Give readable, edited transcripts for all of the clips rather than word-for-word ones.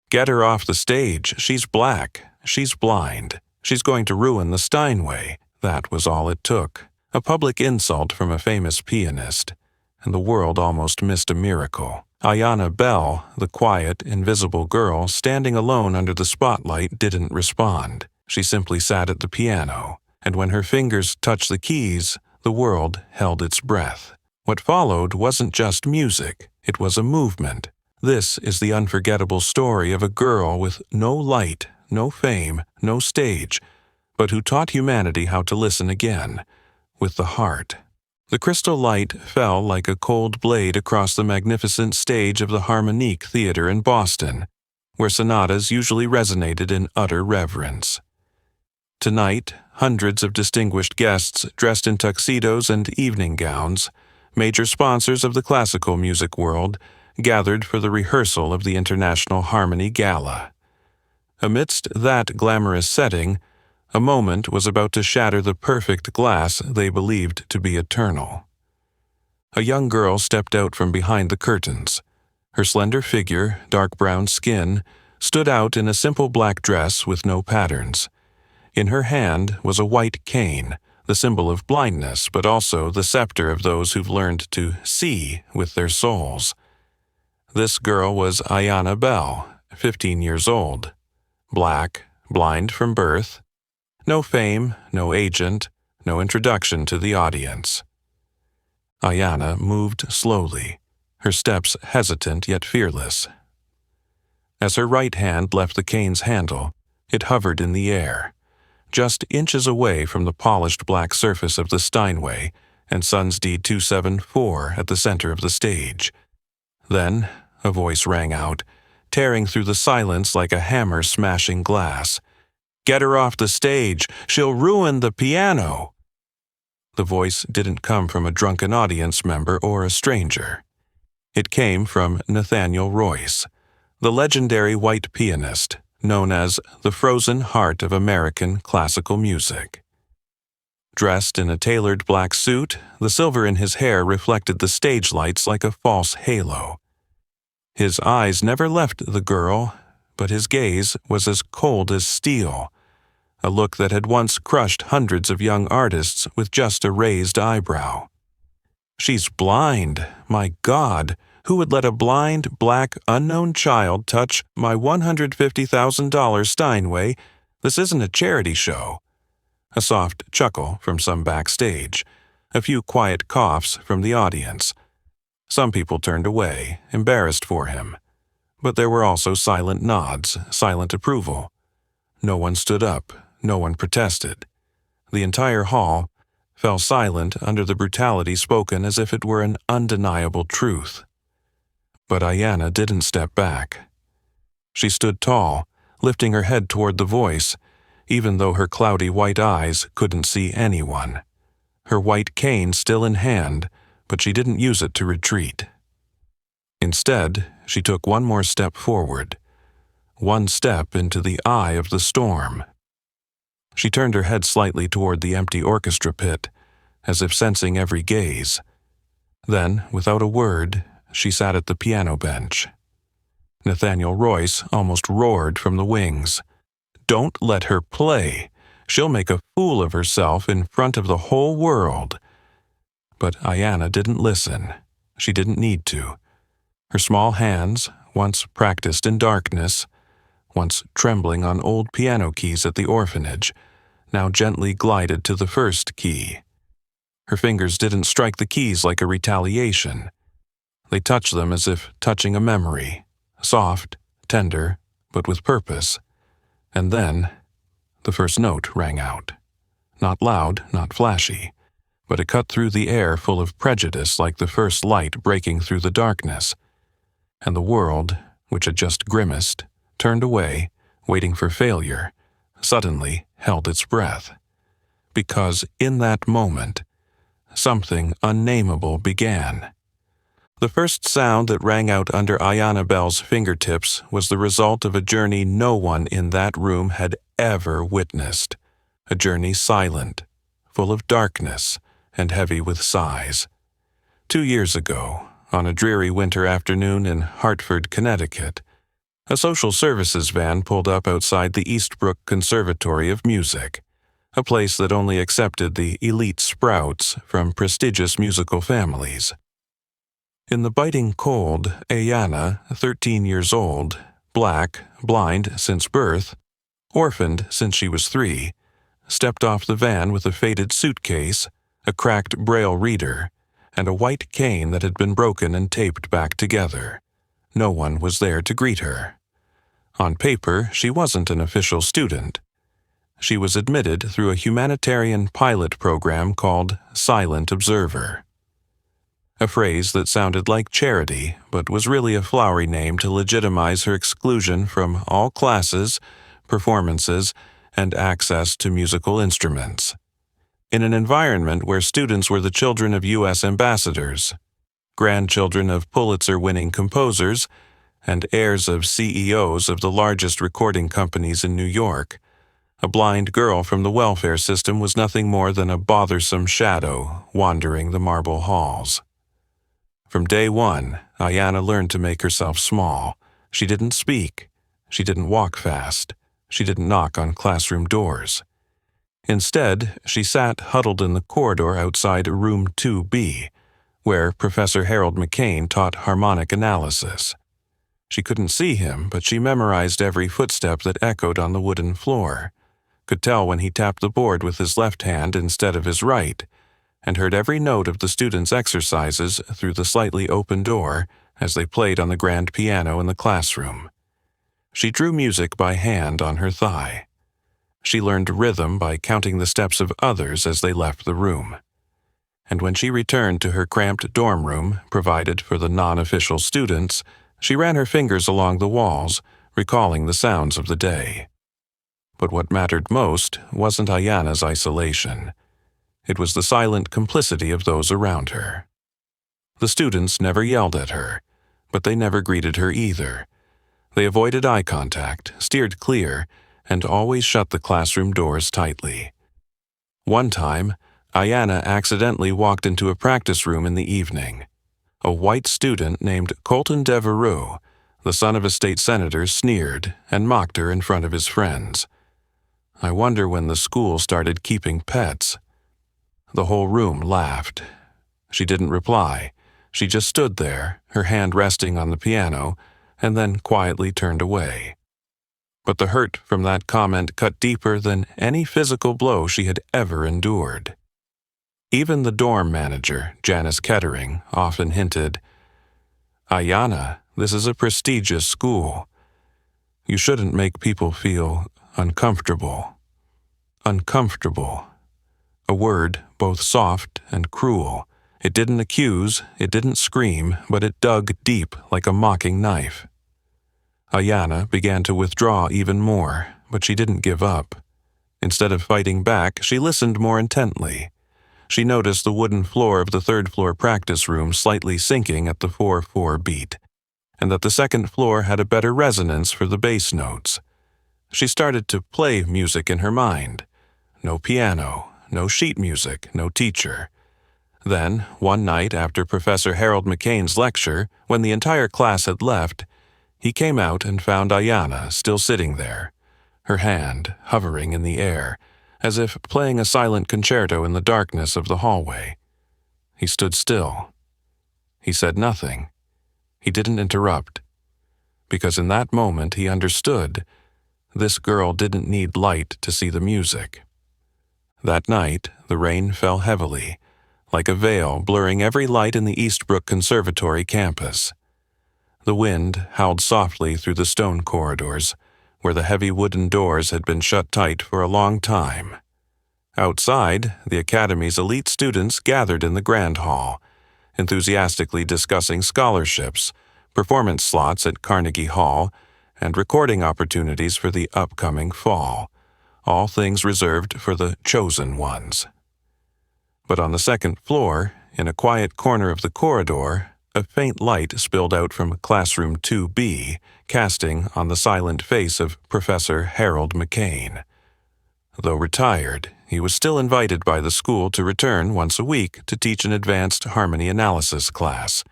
"Get her off the stage. She's black. She's blind. She's going to ruin the Steinway." That was all it took. A public insult from a famous pianist, and the world almost missed a miracle. Ayanna Bell, the quiet, invisible girl standing alone under the spotlight, didn't respond. She simply sat at the piano, and when her fingers touched the keys, the world held its breath. What followed wasn't just music, it was a movement. This is the unforgettable story of a girl with no light, no fame, no stage, but who taught humanity how to listen again, with the heart. The crystal light fell like a cold blade across the magnificent stage of the Harmonique Theater in Boston, where sonatas usually resonated in utter reverence. Tonight, hundreds of distinguished guests dressed in tuxedos and evening gowns, major sponsors of the classical music world, gathered for the rehearsal of the International Harmony Gala. Amidst that glamorous setting, a moment was about to shatter the perfect glass they believed to be eternal. A young girl stepped out from behind the curtains. Her slender figure, dark brown skin, stood out in a simple black dress with no patterns. In her hand was a white cane, the symbol of blindness, but also the scepter of those who've learned to see with their souls. This girl was Ayanna Bell, 15 years old. Black, blind from birth. No fame, no agent, no introduction to the audience. Ayanna moved slowly, her steps hesitant yet fearless. As her right hand left the cane's handle, it hovered in the air, just inches away from the polished black surface of the Steinway and Sun's D274 at the center of the stage. Then, a voice rang out, tearing through the silence like a hammer smashing glass. "Get her off the stage! She'll ruin the piano!" The voice didn't come from a drunken audience member or a stranger. It came from Nathaniel Royce, the legendary white pianist, known as the frozen heart of American classical music. Dressed in a tailored black suit, the silver in his hair reflected the stage lights like a false halo. His eyes never left the girl, but his gaze was as cold as steel, a look that had once crushed hundreds of young artists with just a raised eyebrow. "She's blind. My God, who would let a blind, black, unknown child touch my $150,000 Steinway? This isn't a charity show." A soft chuckle from some backstage, a few quiet coughs from the audience. Some people turned away, embarrassed for him. But there were also silent nods, silent approval. No one stood up, no one protested. The entire hall fell silent under the brutality spoken as if it were an undeniable truth. But Ayanna didn't step back. She stood tall, lifting her head toward the voice, even though her cloudy white eyes couldn't see anyone. Her white cane still in hand, but she didn't use it to retreat. Instead, she took one more step forward, one step into the eye of the storm. She turned her head slightly toward the empty orchestra pit, as if sensing every gaze. Then, without a word, she sat at the piano bench. Nathaniel Royce almost roared from the wings. "Don't let her play. She'll make a fool of herself in front of the whole world." But Ayanna didn't listen. She didn't need to. Her small hands, once practiced in darkness, once trembling on old piano keys at the orphanage, now gently glided to the first key. Her fingers didn't strike the keys like a retaliation. They touched them as if touching a memory, soft, tender, but with purpose. And then, the first note rang out. Not loud, not flashy, but it cut through the air full of prejudice like the first light breaking through the darkness. And the world, which had just grimaced, turned away, waiting for failure, suddenly held its breath. Because in that moment, something unnameable began. The first sound that rang out under Ayanna Bell's fingertips was the result of a journey no one in that room had ever witnessed. A journey silent, full of darkness, and heavy with sighs. 2 years ago, on a dreary winter afternoon in Hartford, Connecticut, A social services van pulled up outside the Eastbrook Conservatory of Music, a place that only accepted the elite sprouts from prestigious musical families. In the biting cold, Ayanna, 13 years old, black, blind since birth, orphaned since she was 3, stepped off the van with a faded suitcase, a cracked braille reader, and a white cane that had been broken and taped back together. No one was there to greet her. On paper, she wasn't an official student. She was admitted through a humanitarian pilot program called Silent Observer. A phrase that sounded like charity, but was really a flowery name to legitimize her exclusion from all classes, performances, and access to musical instruments. In an environment where students were the children of U.S. ambassadors, grandchildren of Pulitzer-winning composers, and heirs of CEOs of the largest recording companies in New York, a blind girl from the welfare system was nothing more than a bothersome shadow wandering the marble halls. From day one, Ayanna learned to make herself small. She didn't speak. She didn't walk fast. She didn't knock on classroom doors. Instead, she sat huddled in the corridor outside Room 2B, where Professor Harold McCain taught harmonic analysis. She couldn't see him, but she memorized every footstep that echoed on the wooden floor, could tell when he tapped the board with his left hand instead of his right, and heard every note of the students' exercises through the slightly open door as they played on the grand piano in the classroom. She drew music by hand on her thigh. She learned rhythm by counting the steps of others as they left the room. And when she returned to her cramped dorm room, provided for the non-official students, she ran her fingers along the walls, recalling the sounds of the day. But what mattered most wasn't Ayanna's isolation. It was the silent complicity of those around her. The students never yelled at her, but they never greeted her either. They avoided eye contact, steered clear, and always shut the classroom doors tightly. One time, Ayanna accidentally walked into a practice room in the evening. A white student named Colton Devereaux, the son of a state senator, sneered and mocked her in front of his friends. I wonder when the school started keeping pets. The whole room laughed. She didn't reply. She just stood there, her hand resting on the piano, and then quietly turned away. But the hurt from that comment cut deeper than any physical blow she had ever endured. Even the dorm manager, Janice Kettering, often hinted, "Ayanna, this is a prestigious school. You shouldn't make people feel uncomfortable." Uncomfortable. A word both soft and cruel. It didn't accuse, it didn't scream, but it dug deep like a mocking knife. Ayanna began to withdraw even more, but she didn't give up. Instead of fighting back, she listened more intently. She noticed the wooden floor of the third-floor practice room slightly sinking at the 4/4 beat, and that the second floor had a better resonance for the bass notes. She started to play music in her mind. No piano, no sheet music, no teacher. Then, one night after Professor Harold McCain's lecture, when the entire class had left, he came out and found Ayanna still sitting there, her hand hovering in the air, as if playing a silent concerto in the darkness of the hallway. He stood still. He said nothing. He didn't interrupt, because in that moment he understood this girl didn't need light to see the music. That night, the rain fell heavily, like a veil blurring every light in the Eastbrook Conservatory campus. The wind howled softly through the stone corridors, where the heavy wooden doors had been shut tight for a long time. Outside, the academy's elite students gathered in the grand hall, enthusiastically discussing scholarships, performance slots at Carnegie Hall, and recording opportunities for the upcoming fall, all things reserved for the chosen ones. But on the second floor, in a quiet corner of the corridor, a faint light spilled out from classroom 2B, casting on the silent face of Professor Harold McCain. Though retired, he was still invited by the school to return once a week to teach an advanced harmony analysis class,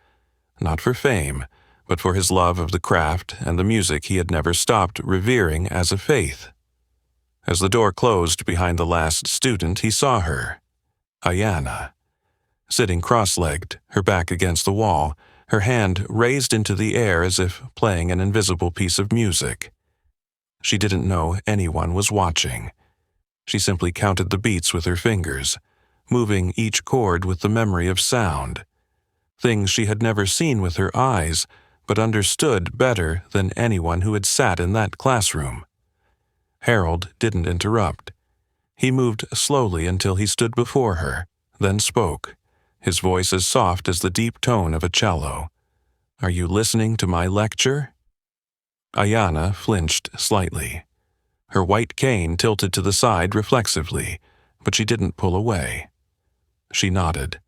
not for fame, but for his love of the craft and the music he had never stopped revering as a faith. As the door closed behind the last student, he saw her, Ayanna, sitting cross-legged, her back against the wall, her hand raised into the air as if playing an invisible piece of music. She didn't know anyone was watching. She simply counted the beats with her fingers, moving each chord with the memory of sound. Things she had never seen with her eyes, but understood better than anyone who had sat in that classroom. Harold didn't interrupt. He moved slowly until he stood before her, then spoke, his voice as soft as the deep tone of a cello. "Are you listening to my lecture?" Ayanna flinched slightly. Her white cane tilted to the side reflexively, but she didn't pull away. She nodded.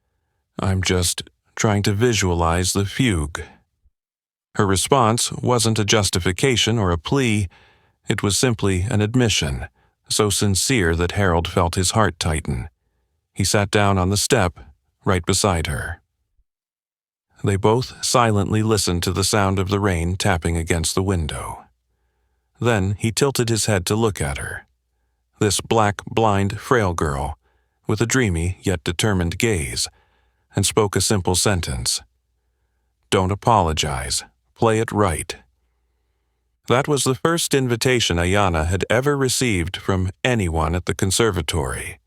"I'm just trying to visualize the fugue." Her response wasn't a justification or a plea. It was simply an admission, so sincere that Harold felt his heart tighten. He sat down on the step right beside her. They both silently listened to the sound of the rain tapping against the window. Then he tilted his head to look at her. This black, blind, frail girl, with a dreamy yet determined gaze, and spoke a simple sentence. "Don't apologize. Play it right." That was the first invitation Ayanna had ever received from anyone at the conservatory.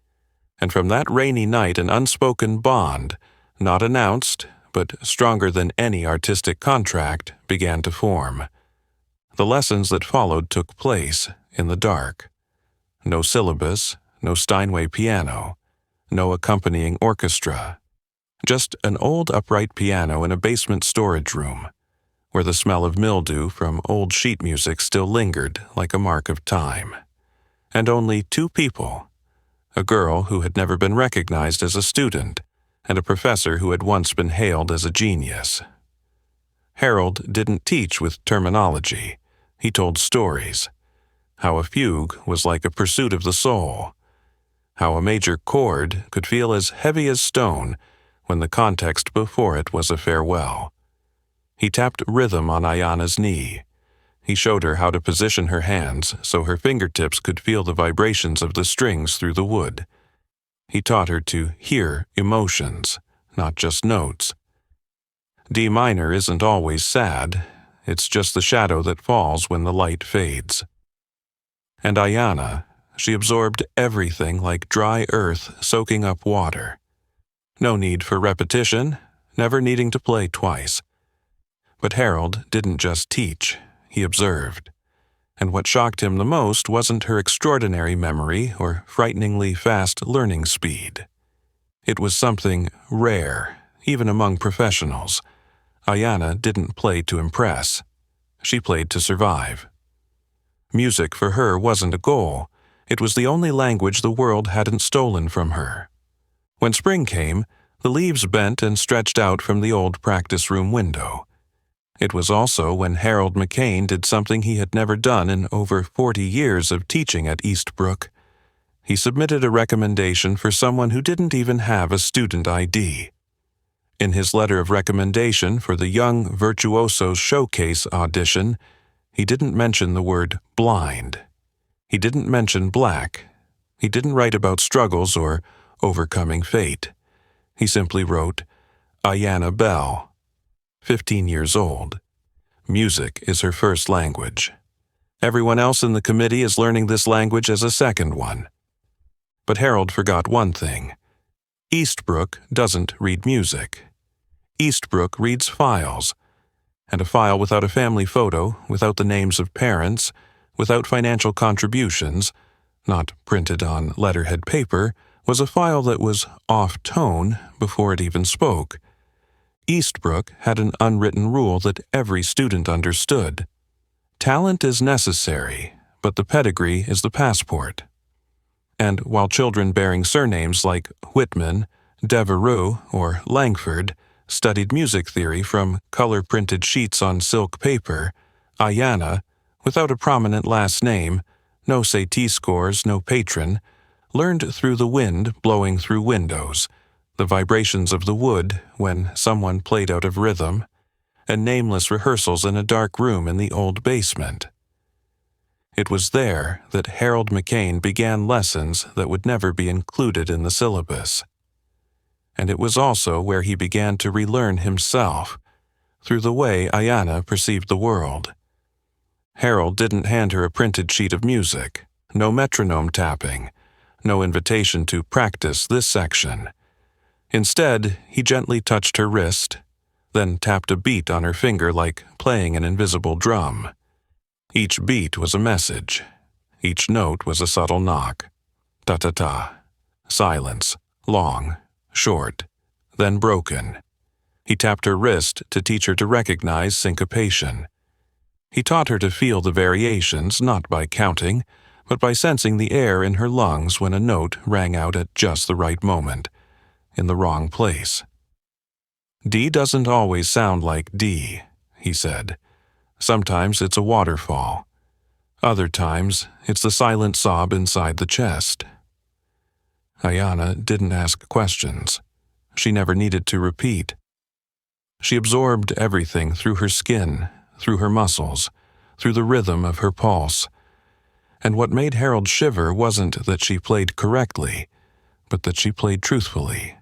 And from that rainy night an unspoken bond, not announced, but stronger than any artistic contract, began to form. The lessons that followed took place in the dark. No syllabus, no Steinway piano, no accompanying orchestra. Just an old upright piano in a basement storage room, where the smell of mildew from old sheet music still lingered like a mark of time. And only two people, a girl who had never been recognized as a student, and a professor who had once been hailed as a genius. Harold didn't teach with terminology. He told stories. How a fugue was like a pursuit of the soul. How a major chord could feel as heavy as stone when the context before it was a farewell. He tapped rhythm on Ayanna's knee. He showed her how to position her hands so her fingertips could feel the vibrations of the strings through the wood. He taught her to hear emotions, not just notes. D minor isn't always sad. It's just the shadow that falls when the light fades. And Ayanna, she absorbed everything like dry earth soaking up water. No need for repetition, never needing to play twice. But Harold didn't just teach, he observed. And what shocked him the most wasn't her extraordinary memory or frighteningly fast learning speed. It was something rare, even among professionals. Ayanna didn't play to impress. She played to survive. Music for her wasn't a goal. It was the only language the world hadn't stolen from her. When spring came, the leaves bent and stretched out from the old practice room window. It was also when Harold McCain did something he had never done in over 40 years of teaching at Eastbrook. He submitted a recommendation for someone who didn't even have a student ID. In his letter of recommendation for the Young Virtuosos Showcase audition, he didn't mention the word blind. He didn't mention black. He didn't write about struggles or overcoming fate. He simply wrote, Ayanna Bell, 15 years old. Music is her first language. Everyone else in the committee is learning this language as a second one. But Harold forgot one thing. Eastbrook doesn't read music. Eastbrook reads files. And a file without a family photo, without the names of parents, without financial contributions, not printed on letterhead paper, was a file that was off-tone before it even spoke. Eastbrook had an unwritten rule that every student understood. Talent is necessary, but the pedigree is the passport. And while children bearing surnames like Whitman, Devereux, or Langford studied music theory from color-printed sheets on silk paper, Ayanna, without a prominent last name, no SAT scores, no patron, learned through the wind blowing through windows, the vibrations of the wood when someone played out of rhythm, and nameless rehearsals in a dark room in the old basement. It was there that Harold McCain began lessons that would never be included in the syllabus. And it was also where he began to relearn himself, through the way Ayanna perceived the world. Harold didn't hand her a printed sheet of music, no metronome tapping, no invitation to practice this section. Instead, he gently touched her wrist, then tapped a beat on her finger like playing an invisible drum. Each beat was a message. Each note was a subtle knock. Ta-ta-ta. Silence. Long. Short. Then broken. He tapped her wrist to teach her to recognize syncopation. He taught her to feel the variations not by counting, but by sensing the air in her lungs when a note rang out at just the right moment, in the wrong place. D doesn't always sound like D, he said. Sometimes it's a waterfall. Other times, it's the silent sob inside the chest. Ayanna didn't ask questions. She never needed to repeat. She absorbed everything through her skin, through her muscles, through the rhythm of her pulse. And what made Harold shiver wasn't that she played correctly, but that she played truthfully.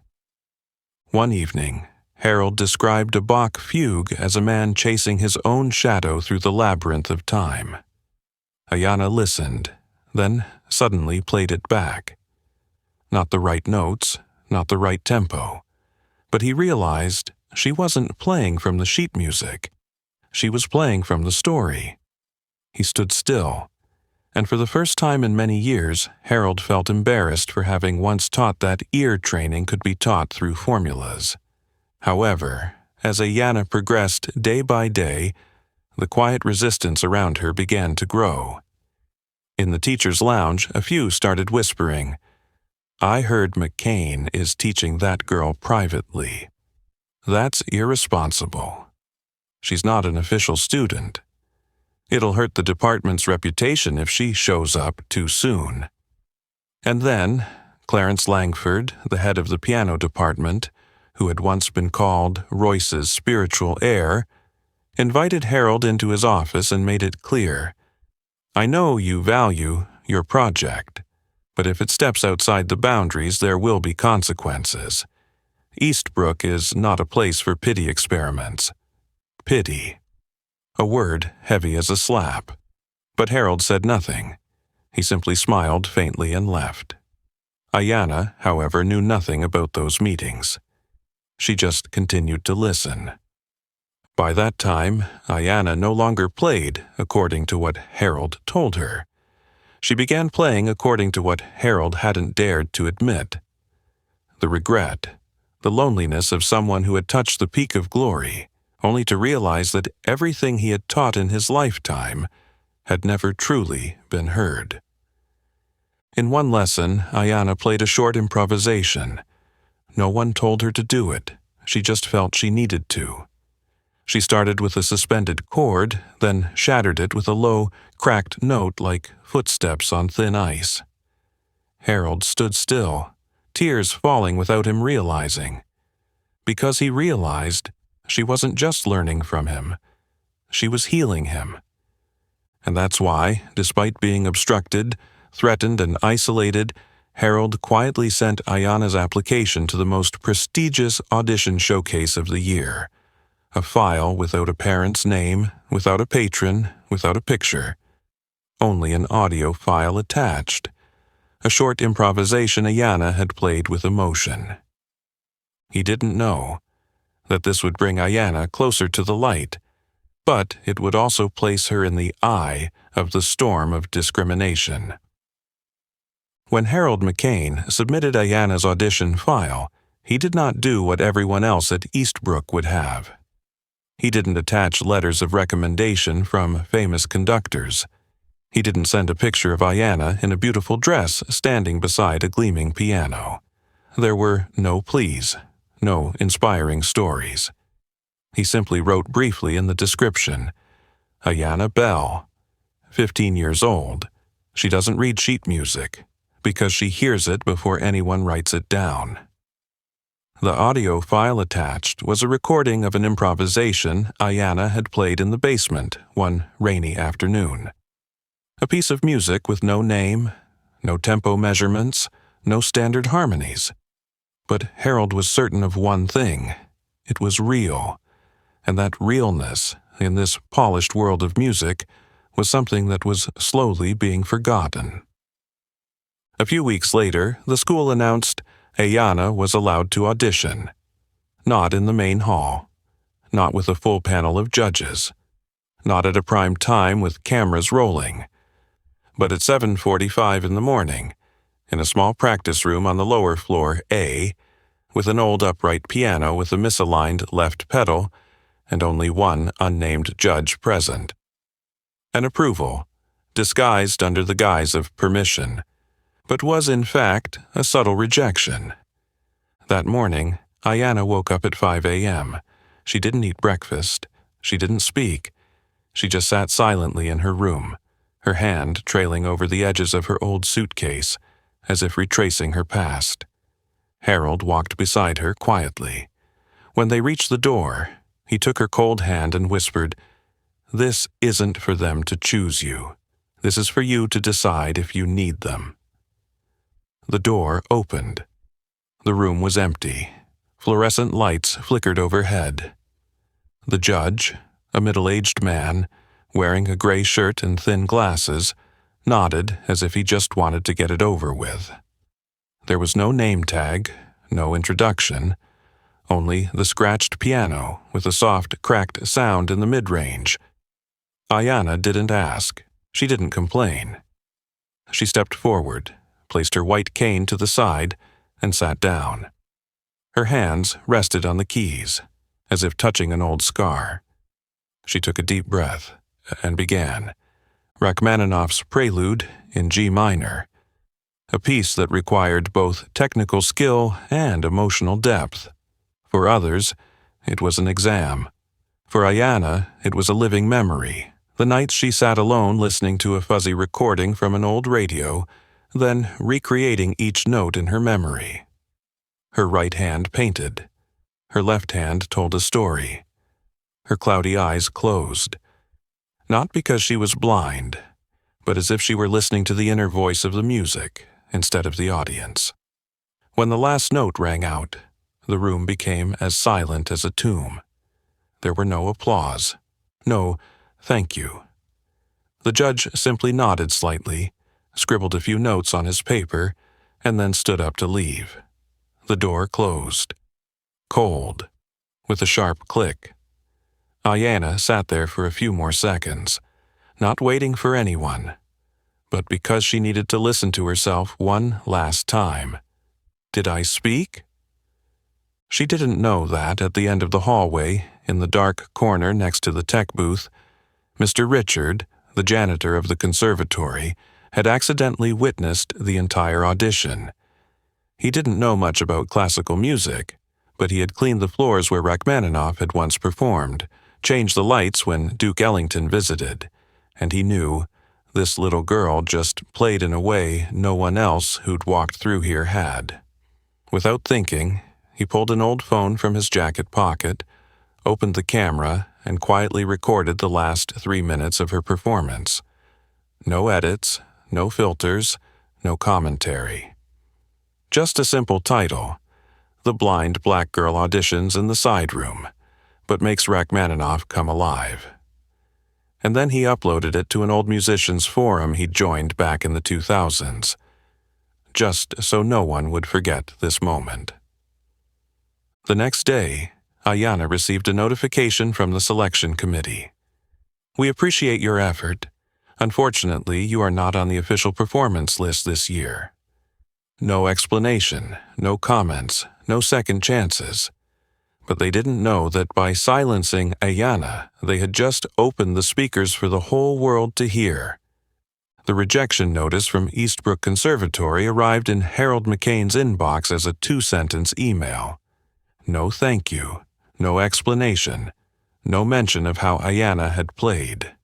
One evening, Harold described a Bach fugue as a man chasing his own shadow through the labyrinth of time. Ayanna listened, then suddenly played it back. Not the right notes, not the right tempo, but he realized she wasn't playing from the sheet music. She was playing from the story. He stood still, and for the first time in many years, Harold felt embarrassed for having once taught that ear training could be taught through formulas. However, as Ayanna progressed day by day, the quiet resistance around her began to grow. In the teacher's lounge, a few started whispering, "I heard McCain is teaching that girl privately. That's irresponsible. She's not an official student. It'll hurt the department's reputation if she shows up too soon." And then, Clarence Langford, the head of the piano department, who had once been called Royce's spiritual heir, invited Harold into his office and made it clear, "I know you value your project, but if it steps outside the boundaries, there will be consequences. Eastbrook is not a place for pity experiments." Pity. A word heavy as a slap. But Harold said nothing. He simply smiled faintly and left. Ayanna, however, knew nothing about those meetings. She just continued to listen. By that time, Ayanna no longer played according to what Harold told her. She began playing according to what Harold hadn't dared to admit. The regret, the loneliness of someone who had touched the peak of glory, only to realize that everything he had taught in his lifetime had never truly been heard. In one lesson, Ayanna played a short improvisation. No one told her to do it. She just felt she needed to. She started with a suspended chord, then shattered it with a low, cracked note like footsteps on thin ice. Harold stood still, tears falling without him realizing. Because he realized she wasn't just learning from him, she was healing him. And that's why, despite being obstructed, threatened, and isolated, Harold quietly sent Ayanna's application to the most prestigious audition showcase of the year. A file without a parent's name, without a patron, without a picture. Only an audio file attached. A short improvisation Ayanna had played with emotion. He didn't know that this would bring Ayanna closer to the light, but it would also place her in the eye of the storm of discrimination. When Harold McCain submitted Ayanna's audition file, he did not do what everyone else at Eastbrook would have. He didn't attach letters of recommendation from famous conductors. He didn't send a picture of Ayanna in a beautiful dress standing beside a gleaming piano. There were no pleas, no inspiring stories. He simply wrote briefly in the description, "Ayanna Bell, 15 years old. She doesn't read sheet music, because she hears it before anyone writes it down." The audio file attached was a recording of an improvisation Ayanna had played in the basement one rainy afternoon. A piece of music with no name, no tempo measurements, no standard harmonies. But Harold was certain of one thing: it was real, and that realness, in this polished world of music, was something that was slowly being forgotten. A few weeks later, the school announced Ayanna was allowed to audition. Not in the main hall, not with a full panel of judges, not at a prime time with cameras rolling, but at 7:45 in the morning, in a small practice room on the lower floor A, with an old upright piano with a misaligned left pedal and only one unnamed judge present. An approval, disguised under the guise of permission, but was in fact a subtle rejection. That morning, Ayanna woke up at 5 a.m. She didn't eat breakfast. She didn't speak. She just sat silently in her room, her hand trailing over the edges of her old suitcase, as if retracing her past. Harold walked beside her quietly. When they reached the door, he took her cold hand and whispered, "This isn't for them to choose you. This is for you to decide if you need them." The door opened. The room was empty. Fluorescent lights flickered overhead. The judge, a middle-aged man, wearing a gray shirt and thin glasses, nodded as if he just wanted to get it over with. There was no name tag, no introduction, only the scratched piano with a soft, cracked sound in the mid-range. Ayanna didn't ask. She didn't complain. She stepped forward, placed her white cane to the side, and sat down. Her hands rested on the keys, as if touching an old scar. She took a deep breath and began Rachmaninoff's Prelude in G minor, a piece that required both technical skill and emotional depth. For others, it was an exam. For Ayanna, it was a living memory, the nights she sat alone listening to a fuzzy recording from an old radio, then recreating each note in her memory. Her right hand painted. Her left hand told a story. Her cloudy eyes closed. Not because she was blind, but as if she were listening to the inner voice of the music instead of the audience. When the last note rang out, the room became as silent as a tomb. There were no applause, no "thank you." The judge simply nodded slightly, scribbled a few notes on his paper, and then stood up to leave. The door closed. Cold, with a sharp click. Ayanna sat there for a few more seconds, not waiting for anyone, but because she needed to listen to herself one last time. Did I speak? She didn't know that at the end of the hallway, in the dark corner next to the tech booth, Mr. Richard, the janitor of the conservatory, had accidentally witnessed the entire audition. He didn't know much about classical music, but he had cleaned the floors where Rachmaninoff had once performed, changed the lights when Duke Ellington visited, and he knew this little girl just played in a way no one else who'd walked through here had. Without thinking, he pulled an old phone from his jacket pocket, opened the camera, and quietly recorded the last 3 minutes of her performance. No edits, no filters, no commentary. Just a simple title: The Blind Black Girl Auditions in the Side Room, but makes Rachmaninoff come alive. And then he uploaded it to an old musicians forum he'd joined back in the 2000s, just so no one would forget this moment. The next day, Ayanna received a notification from the selection committee. "We appreciate your effort. Unfortunately, you are not on the official performance list this year." No explanation, no comments, no second chances. But they didn't know that by silencing Ayanna, they had just opened the speakers for the whole world to hear. The rejection notice from Eastbrook Conservatory arrived in Harold McCain's inbox as a 2-sentence email. No thank you, no explanation, no mention of how Ayanna had played.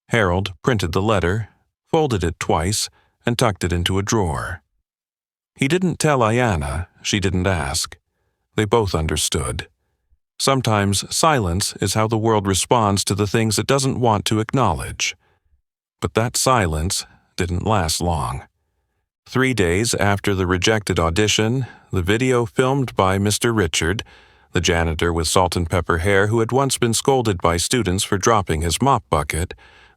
Harold printed the letter, folded it twice, and tucked it into a drawer. He didn't tell Ayanna, she didn't ask. They both understood. Sometimes silence is how the world responds to the things it doesn't want to acknowledge. But that silence didn't last long. 3 days after the rejected audition, the video filmed by Mr. Richard, the janitor with salt and pepper hair who had once been scolded by students for dropping his mop bucket,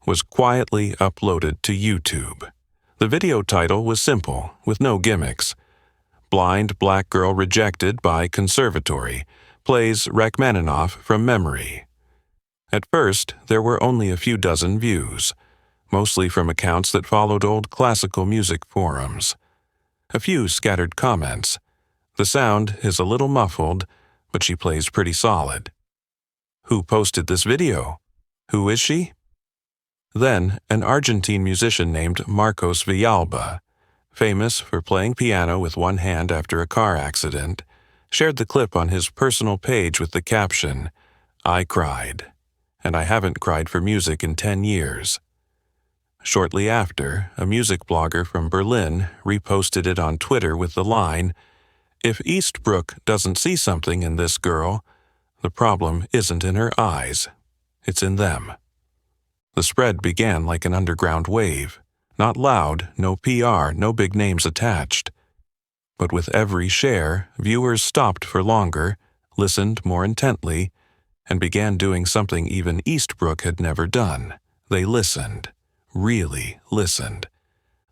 was quietly uploaded to YouTube. The video title was simple, with no gimmicks. Blind Black Girl Rejected by Conservatory plays Rachmaninoff from memory. At first, there were only a few dozen views, mostly from accounts that followed old classical music forums. A few scattered comments. The sound is a little muffled, but she plays pretty solid. Who posted this video? Who is she? Then, an Argentine musician named Marcos Villalba, famous for playing piano with one hand after a car accident, shared the clip on his personal page with the caption, "I cried, and I haven't cried for music in 10 years. Shortly after, a music blogger from Berlin reposted it on Twitter with the line, "If Eastbrook doesn't see something in this girl, the problem isn't in her eyes, it's in them." The spread began like an underground wave, not loud, no PR, no big names attached. But with every share, viewers stopped for longer, listened more intently, and began doing something even Eastbrook had never done. They listened, really listened.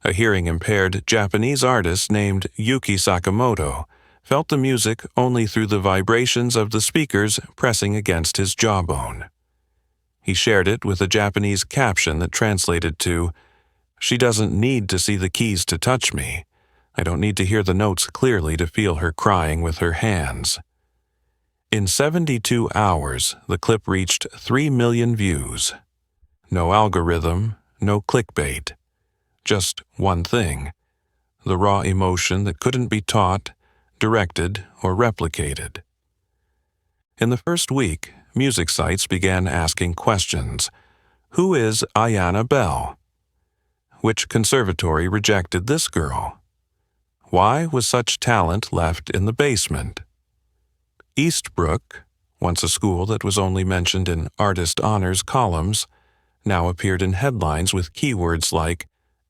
A hearing-impaired Japanese artist named Yuki Sakamoto felt the music only through the vibrations of the speakers pressing against his jawbone. He shared it with a Japanese caption that translated to, "She doesn't need to see the keys to touch me. I don't need to hear the notes clearly to feel her crying with her hands." In 72 hours, the clip reached 3 million views. No algorithm, no clickbait. Just one thing: the raw emotion that couldn't be taught, directed, or replicated. In the first week, music sites began asking questions. Who is Ayanna Bell? Which conservatory rejected this girl? Why was such talent left in the basement? Eastbrook, once a school that was only mentioned in artist honors columns, now appeared in headlines with keywords like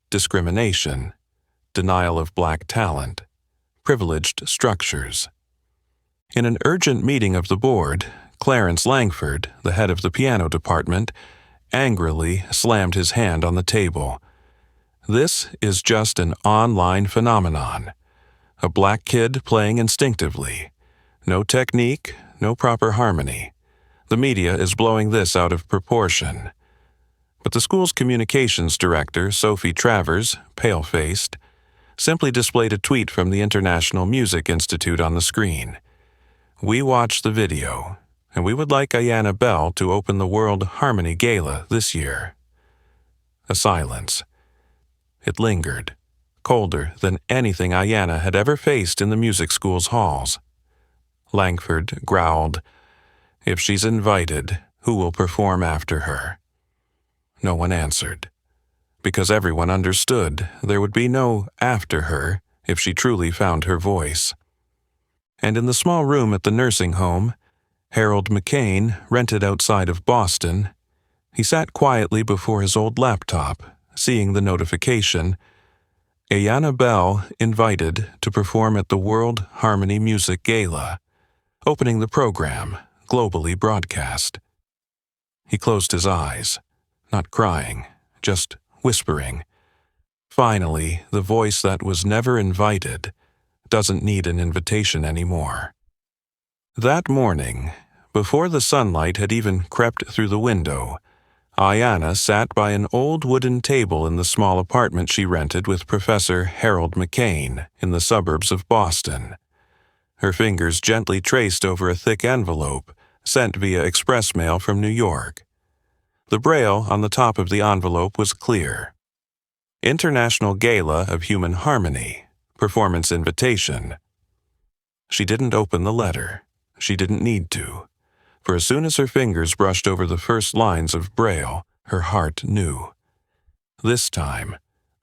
discrimination, denial of black talent, privileged structures. In an urgent meeting of the board, Clarence Langford, the head of the piano department, angrily slammed his hand on the table. This is just an online phenomenon. A black kid playing instinctively. No technique, no proper harmony. The media is blowing this out of proportion. But the school's communications director, Sophie Travers, pale-faced, simply displayed a tweet from the International Music Institute on the screen. "We watched the video, and we would like Ayanna Bell to open the World Harmony Gala this year." A silence. It lingered, colder than anything Ayanna had ever faced in the music school's halls. Langford growled, "If she's invited, who will perform after her?" No one answered, because everyone understood there would be no after her if she truly found her voice. And in the small room at the nursing home, Harold McCain, rented outside of Boston, he sat quietly before his old laptop, seeing the notification, "Ayanna Bell invited to perform at the World Harmony Music Gala," opening the program, globally broadcast. He closed his eyes, not crying, just whispering. Finally, the voice that was never invited doesn't need an invitation anymore. That morning, before the sunlight had even crept through the window, Ayanna sat by an old wooden table in the small apartment she rented with Professor Harold McCain in the suburbs of Boston. Her fingers gently traced over a thick envelope sent via express mail from New York. The braille on the top of the envelope was clear. International Gala of Human Harmony, Performance Invitation. She didn't open the letter. She didn't need to. For as soon as her fingers brushed over the first lines of braille, her heart knew. This time,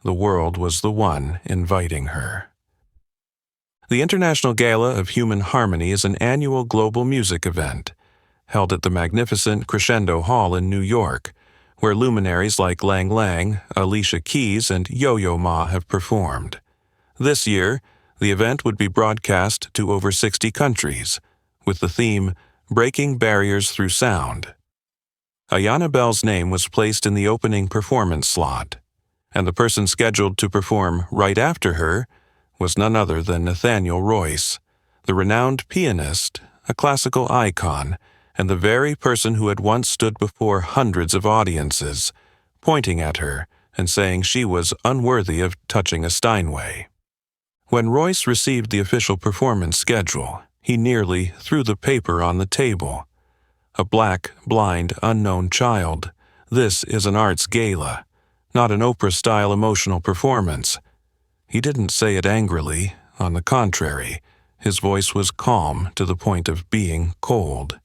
the world was the one inviting her. The International Gala of Human Harmony is an annual global music event, held at the magnificent Crescendo Hall in New York, where luminaries like Lang Lang, Alicia Keys, and Yo-Yo Ma have performed. This year, the event would be broadcast to over 60 countries, with the theme Breaking Barriers Through Sound. Ayanna Bell's name was placed in the opening performance slot, and the person scheduled to perform right after her was none other than Nathaniel Royce, the renowned pianist, a classical icon, and the very person who had once stood before hundreds of audiences, pointing at her and saying she was unworthy of touching a Steinway. When Royce received the official performance schedule, he nearly threw the paper on the table. A black, blind, unknown child. This is an arts gala, not an Oprah-style emotional performance. He didn't say it angrily. On the contrary, his voice was calm to the point of being cold.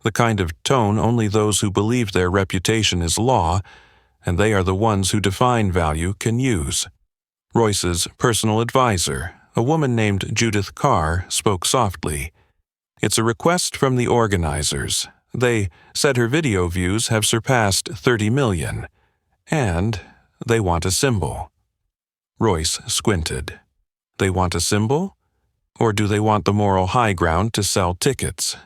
The kind of tone only those who believe their reputation is law, and they are the ones who define value, can use. Royce's personal advisor, a woman named Judith Carr, spoke softly. It's a request from the organizers. They said her video views have surpassed 30 million, and they want a symbol. Royce squinted. They want a symbol? Or do they want the moral high ground to sell tickets?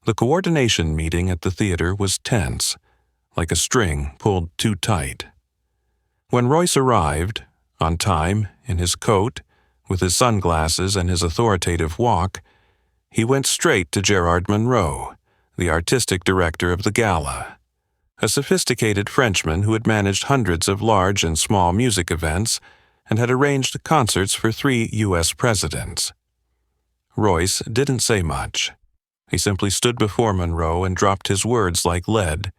The coordination meeting at the theater was tense, like a string pulled too tight. When Royce arrived, on time, in his coat, with his sunglasses and his authoritative walk, he went straight to Gerard Monroe, the artistic director of the gala, a sophisticated Frenchman who had managed hundreds of large and small music events and had arranged concerts for 3 U.S. presidents. Royce didn't say much. He simply stood before Monroe and dropped his words like lead.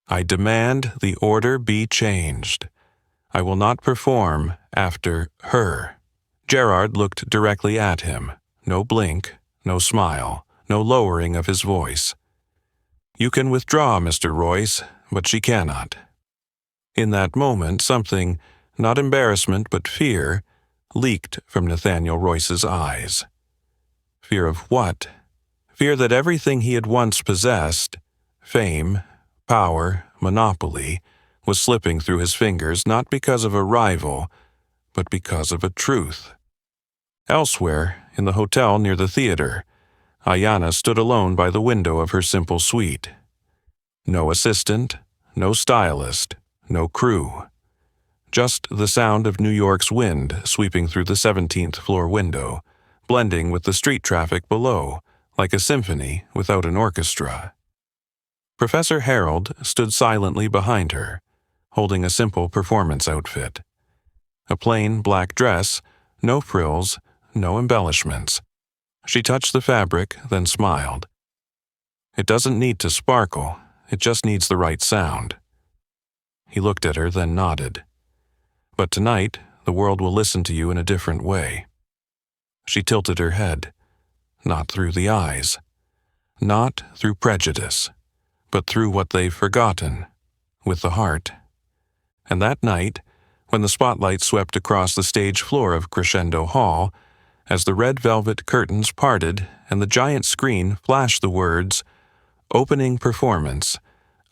I demand the order be changed. I will not perform after her. Gerard looked directly at him. No blink, no smile, no lowering of his voice. You can withdraw, Mr. Royce, but she cannot. In that moment, something, not embarrassment but fear, leaked from Nathaniel Royce's eyes. Fear of what? Fear that everything he had once possessed, fame, power, monopoly, was slipping through his fingers not because of a rival, but because of a truth. Elsewhere, in the hotel near the theater, Ayanna stood alone by the window of her simple suite. No assistant, no stylist, no crew. Just the sound of New York's wind sweeping through the 17th floor window, blending with the street traffic below, like a symphony without an orchestra. Professor Harold stood silently behind her, holding a simple performance outfit. A plain black dress, no frills, no embellishments. She touched the fabric, then smiled. It doesn't need to sparkle, it just needs the right sound. He looked at her, then nodded. But tonight, the world will listen to you in a different way. She tilted her head. Not through the eyes. Not through prejudice, but through what they've forgotten, with the heart. And that night, when the spotlight swept across the stage floor of Crescendo Hall, as the red velvet curtains parted and the giant screen flashed the words, Opening Performance,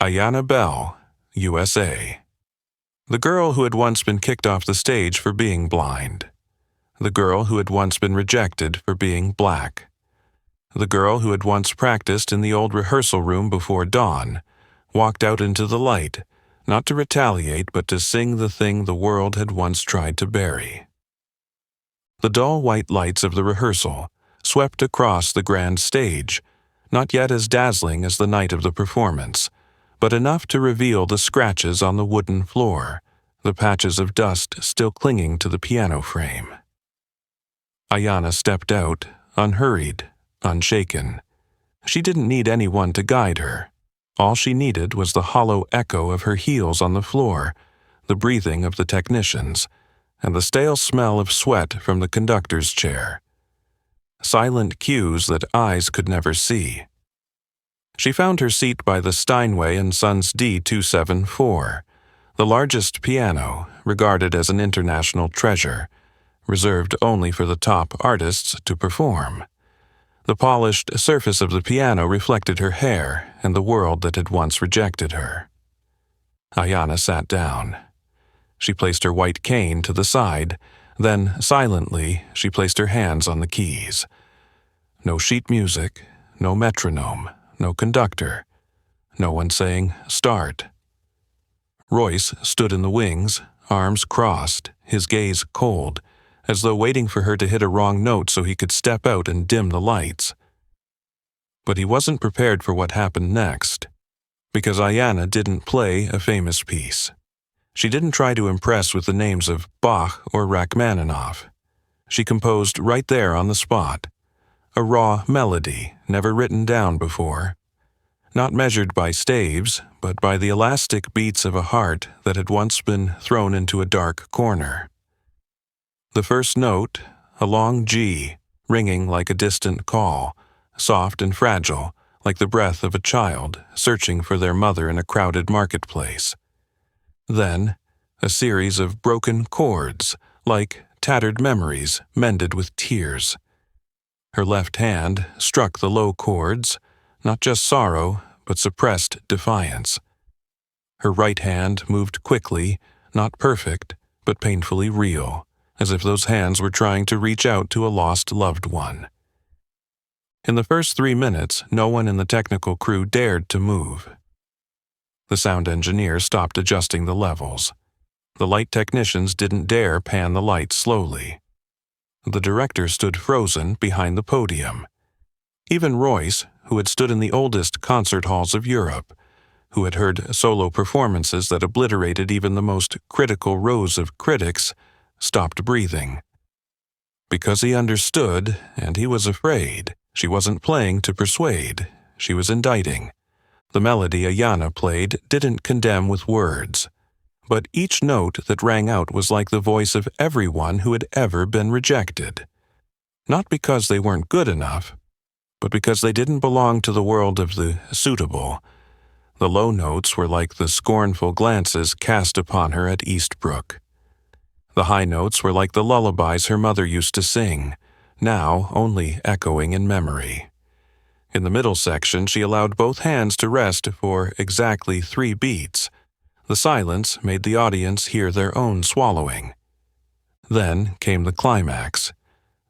Ayanna Bell, USA. The girl who had once been kicked off the stage for being blind. The girl who had once been rejected for being black. The girl who had once practiced in the old rehearsal room before dawn, walked out into the light, not to retaliate but to sing the thing the world had once tried to bury. The dull white lights of the rehearsal swept across the grand stage, not yet as dazzling as the night of the performance, but enough to reveal the scratches on the wooden floor, the patches of dust still clinging to the piano frame. Ayanna stepped out, unhurried, unshaken. She didn't need anyone to guide her. All she needed was the hollow echo of her heels on the floor, the breathing of the technicians, and the stale smell of sweat from the conductor's chair. Silent cues that eyes could never see. She found her seat by the Steinway & Sons D274, the largest piano, regarded as an international treasure, reserved only for the top artists to perform. The polished surface of the piano reflected her hair and the world that had once rejected her. Ayanna sat down. She placed her white cane to the side, then, silently, she placed her hands on the keys. No sheet music, no metronome, no conductor, no one saying, "Start." Royce stood in the wings, arms crossed, his gaze cold, as though waiting for her to hit a wrong note so he could step out and dim the lights. But he wasn't prepared for what happened next, because Ayanna didn't play a famous piece. She didn't try to impress with the names of Bach or Rachmaninoff. She composed right there on the spot, a raw melody never written down before, not measured by staves, but by the elastic beats of a heart that had once been thrown into a dark corner. The first note, a long G, ringing like a distant call, soft and fragile, like the breath of a child searching for their mother in a crowded marketplace. Then, a series of broken chords, like tattered memories mended with tears. Her left hand struck the low chords, not just sorrow, but suppressed defiance. Her right hand moved quickly, not perfect, but painfully real, as if those hands were trying to reach out to a lost loved one. In the first 3 minutes, no one in the technical crew dared to move. The sound engineer stopped adjusting the levels. The light technicians didn't dare pan the lights slowly. The director stood frozen behind the podium. Even Royce, who had stood in the oldest concert halls of Europe, who had heard solo performances that obliterated even the most critical rows of critics, stopped breathing. Because he understood, and he was afraid, she wasn't playing to persuade, she was indicting. The melody Ayanna played didn't condemn with words, but each note that rang out was like the voice of everyone who had ever been rejected. Not because they weren't good enough, but because they didn't belong to the world of the suitable. The low notes were like the scornful glances cast upon her at Eastbrook. The high notes were like the lullabies her mother used to sing, now only echoing in memory. In the middle section, she allowed both hands to rest for exactly 3 beats. The silence made the audience hear their own swallowing. Then came the climax,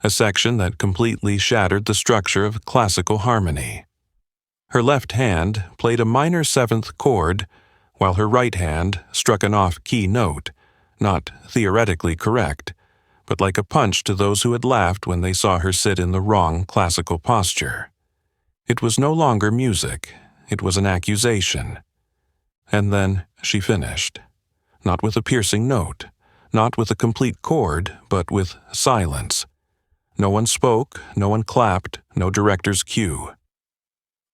a section that completely shattered the structure of classical harmony. Her left hand played a minor 7th chord, while her right hand struck an off-key note, not theoretically correct, but like a punch to those who had laughed when they saw her sit in the wrong classical posture. It was no longer music, it was an accusation. And then she finished, not with a piercing note, not with a complete chord, but with silence. No one spoke, no one clapped, no director's cue.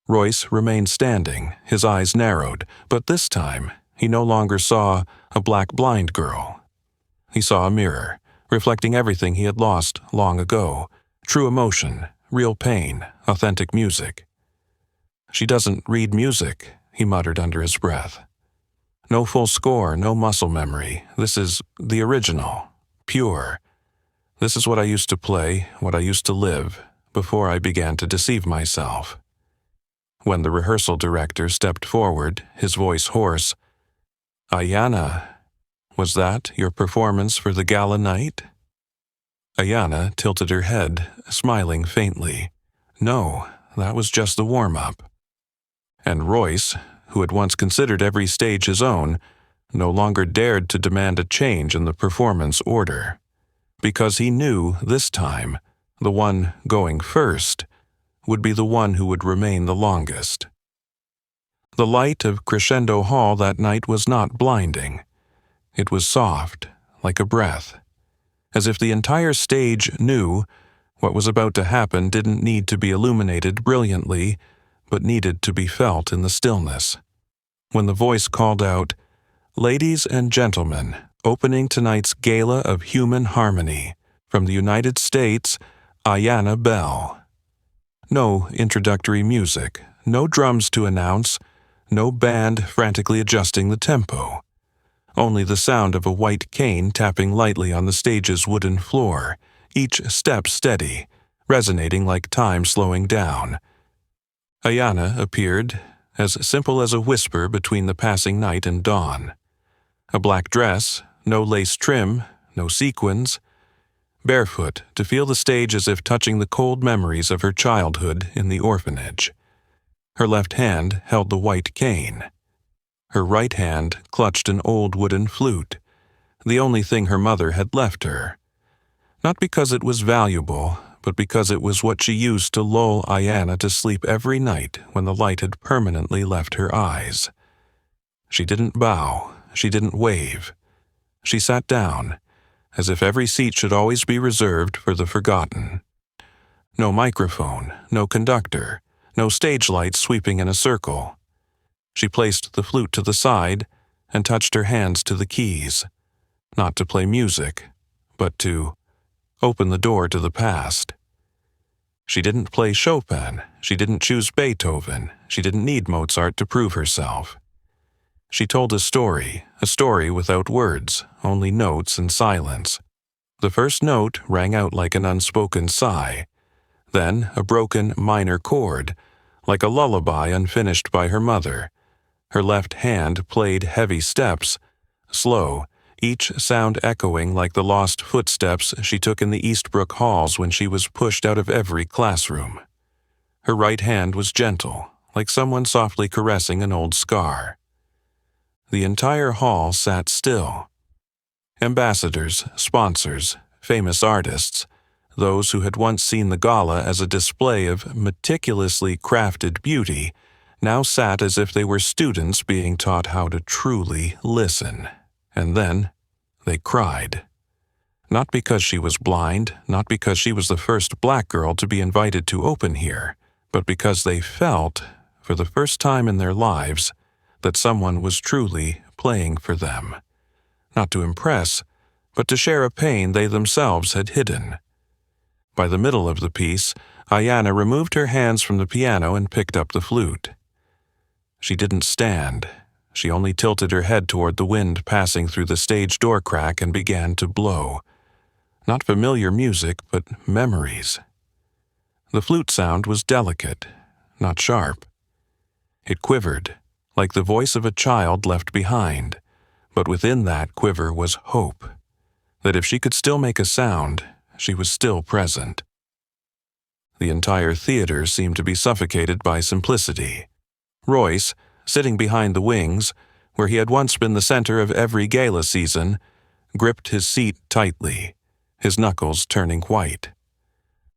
Royce remained standing, his eyes narrowed, but this time he no longer saw a black blind girl. He saw a mirror, reflecting everything he had lost long ago, true emotion, real pain, authentic music. "She doesn't read music," he muttered under his breath. "No full score, no muscle memory. This is the original, pure. This is what I used to play, what I used to live, before I began to deceive myself." When the rehearsal director stepped forward, his voice hoarse, "Ayanna, was that your performance for the gala night?" Ayanna tilted her head, smiling faintly. "No, that was just the warm-up." And Royce, who had once considered every stage his own, no longer dared to demand a change in the performance order, because he knew this time the one going first would be the one who would remain the longest. The light of Crescendo Hall that night was not blinding. It was soft, like a breath, as if the entire stage knew what was about to happen didn't need to be illuminated brilliantly, but needed to be felt in the stillness. When the voice called out, "Ladies and gentlemen, opening tonight's Gala of Human Harmony, from the United States, Ayanna Bell." No introductory music, no drums to announce, no band frantically adjusting the tempo. only the sound of a white cane tapping lightly on the stage's wooden floor, each step steady, resonating like time slowing down. Ayanna appeared, as simple as a whisper between the passing night and dawn. A black dress, no lace trim, no sequins, barefoot to feel the stage as if touching the cold memories of her childhood in the orphanage. Her left hand held the white cane. Her right hand clutched an old wooden flute, the only thing her mother had left her. Not because it was valuable, but because it was what she used to lull Ayanna to sleep every night when the light had permanently left her eyes. She didn't bow, she didn't wave. She sat down, as if every seat should always be reserved for the forgotten. No microphone, no conductor, no stage lights sweeping in a circle. She placed the flute to the side and touched her hands to the keys, not to play music, but to open the door to the past. She didn't play Chopin, she didn't choose Beethoven, she didn't need Mozart to prove herself. She told a story without words, only notes and silence. The first note rang out like an unspoken sigh, then a broken minor chord, like a lullaby unfinished by her mother. Her left hand played heavy steps, slow, each sound echoing like the lost footsteps she took in the Eastbrook halls when she was pushed out of every classroom. Her right hand was gentle, like someone softly caressing an old scar. The entire hall sat still. Ambassadors, sponsors, famous artists, those who had once seen the gala as a display of meticulously crafted beauty, now sat as if they were students being taught how to truly listen. And then they cried. Not because she was blind, not because she was the first black girl to be invited to open here, but because they felt, for the first time in their lives, that someone was truly playing for them. Not to impress, but to share a pain they themselves had hidden. By the middle of the piece, Ayanna removed her hands from the piano and picked up the flute. She didn't stand. She only tilted her head toward the wind passing through the stage door crack and began to blow. Not familiar music, but memories. The flute sound was delicate, not sharp. It quivered, like the voice of a child left behind, but within that quiver was hope, that if she could still make a sound, she was still present. The entire theater seemed to be suffocated by simplicity. Royce, sitting behind the wings, where he had once been the center of every gala season, gripped his seat tightly, his knuckles turning white.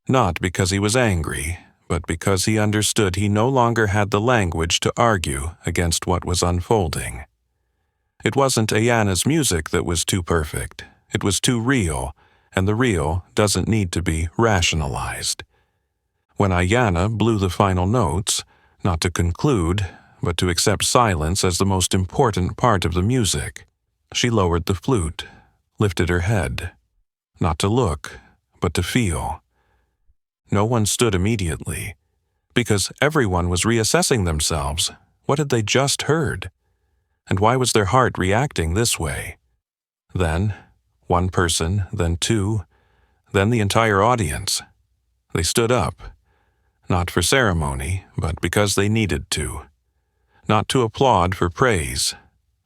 Not because he was angry, but because he understood he no longer had the language to argue against what was unfolding. It wasn't Ayanna's music that was too perfect. It was too real, and the real doesn't need to be rationalized. When Ayanna blew the final notes, not to conclude, but to accept silence as the most important part of the music, she lowered the flute, lifted her head, not to look, but to feel. No one stood immediately, because everyone was reassessing themselves. What had they just heard? And why was their heart reacting this way? Then, one person, then two, then the entire audience. They stood up, not for ceremony, but because they needed to. Not to applaud for praise,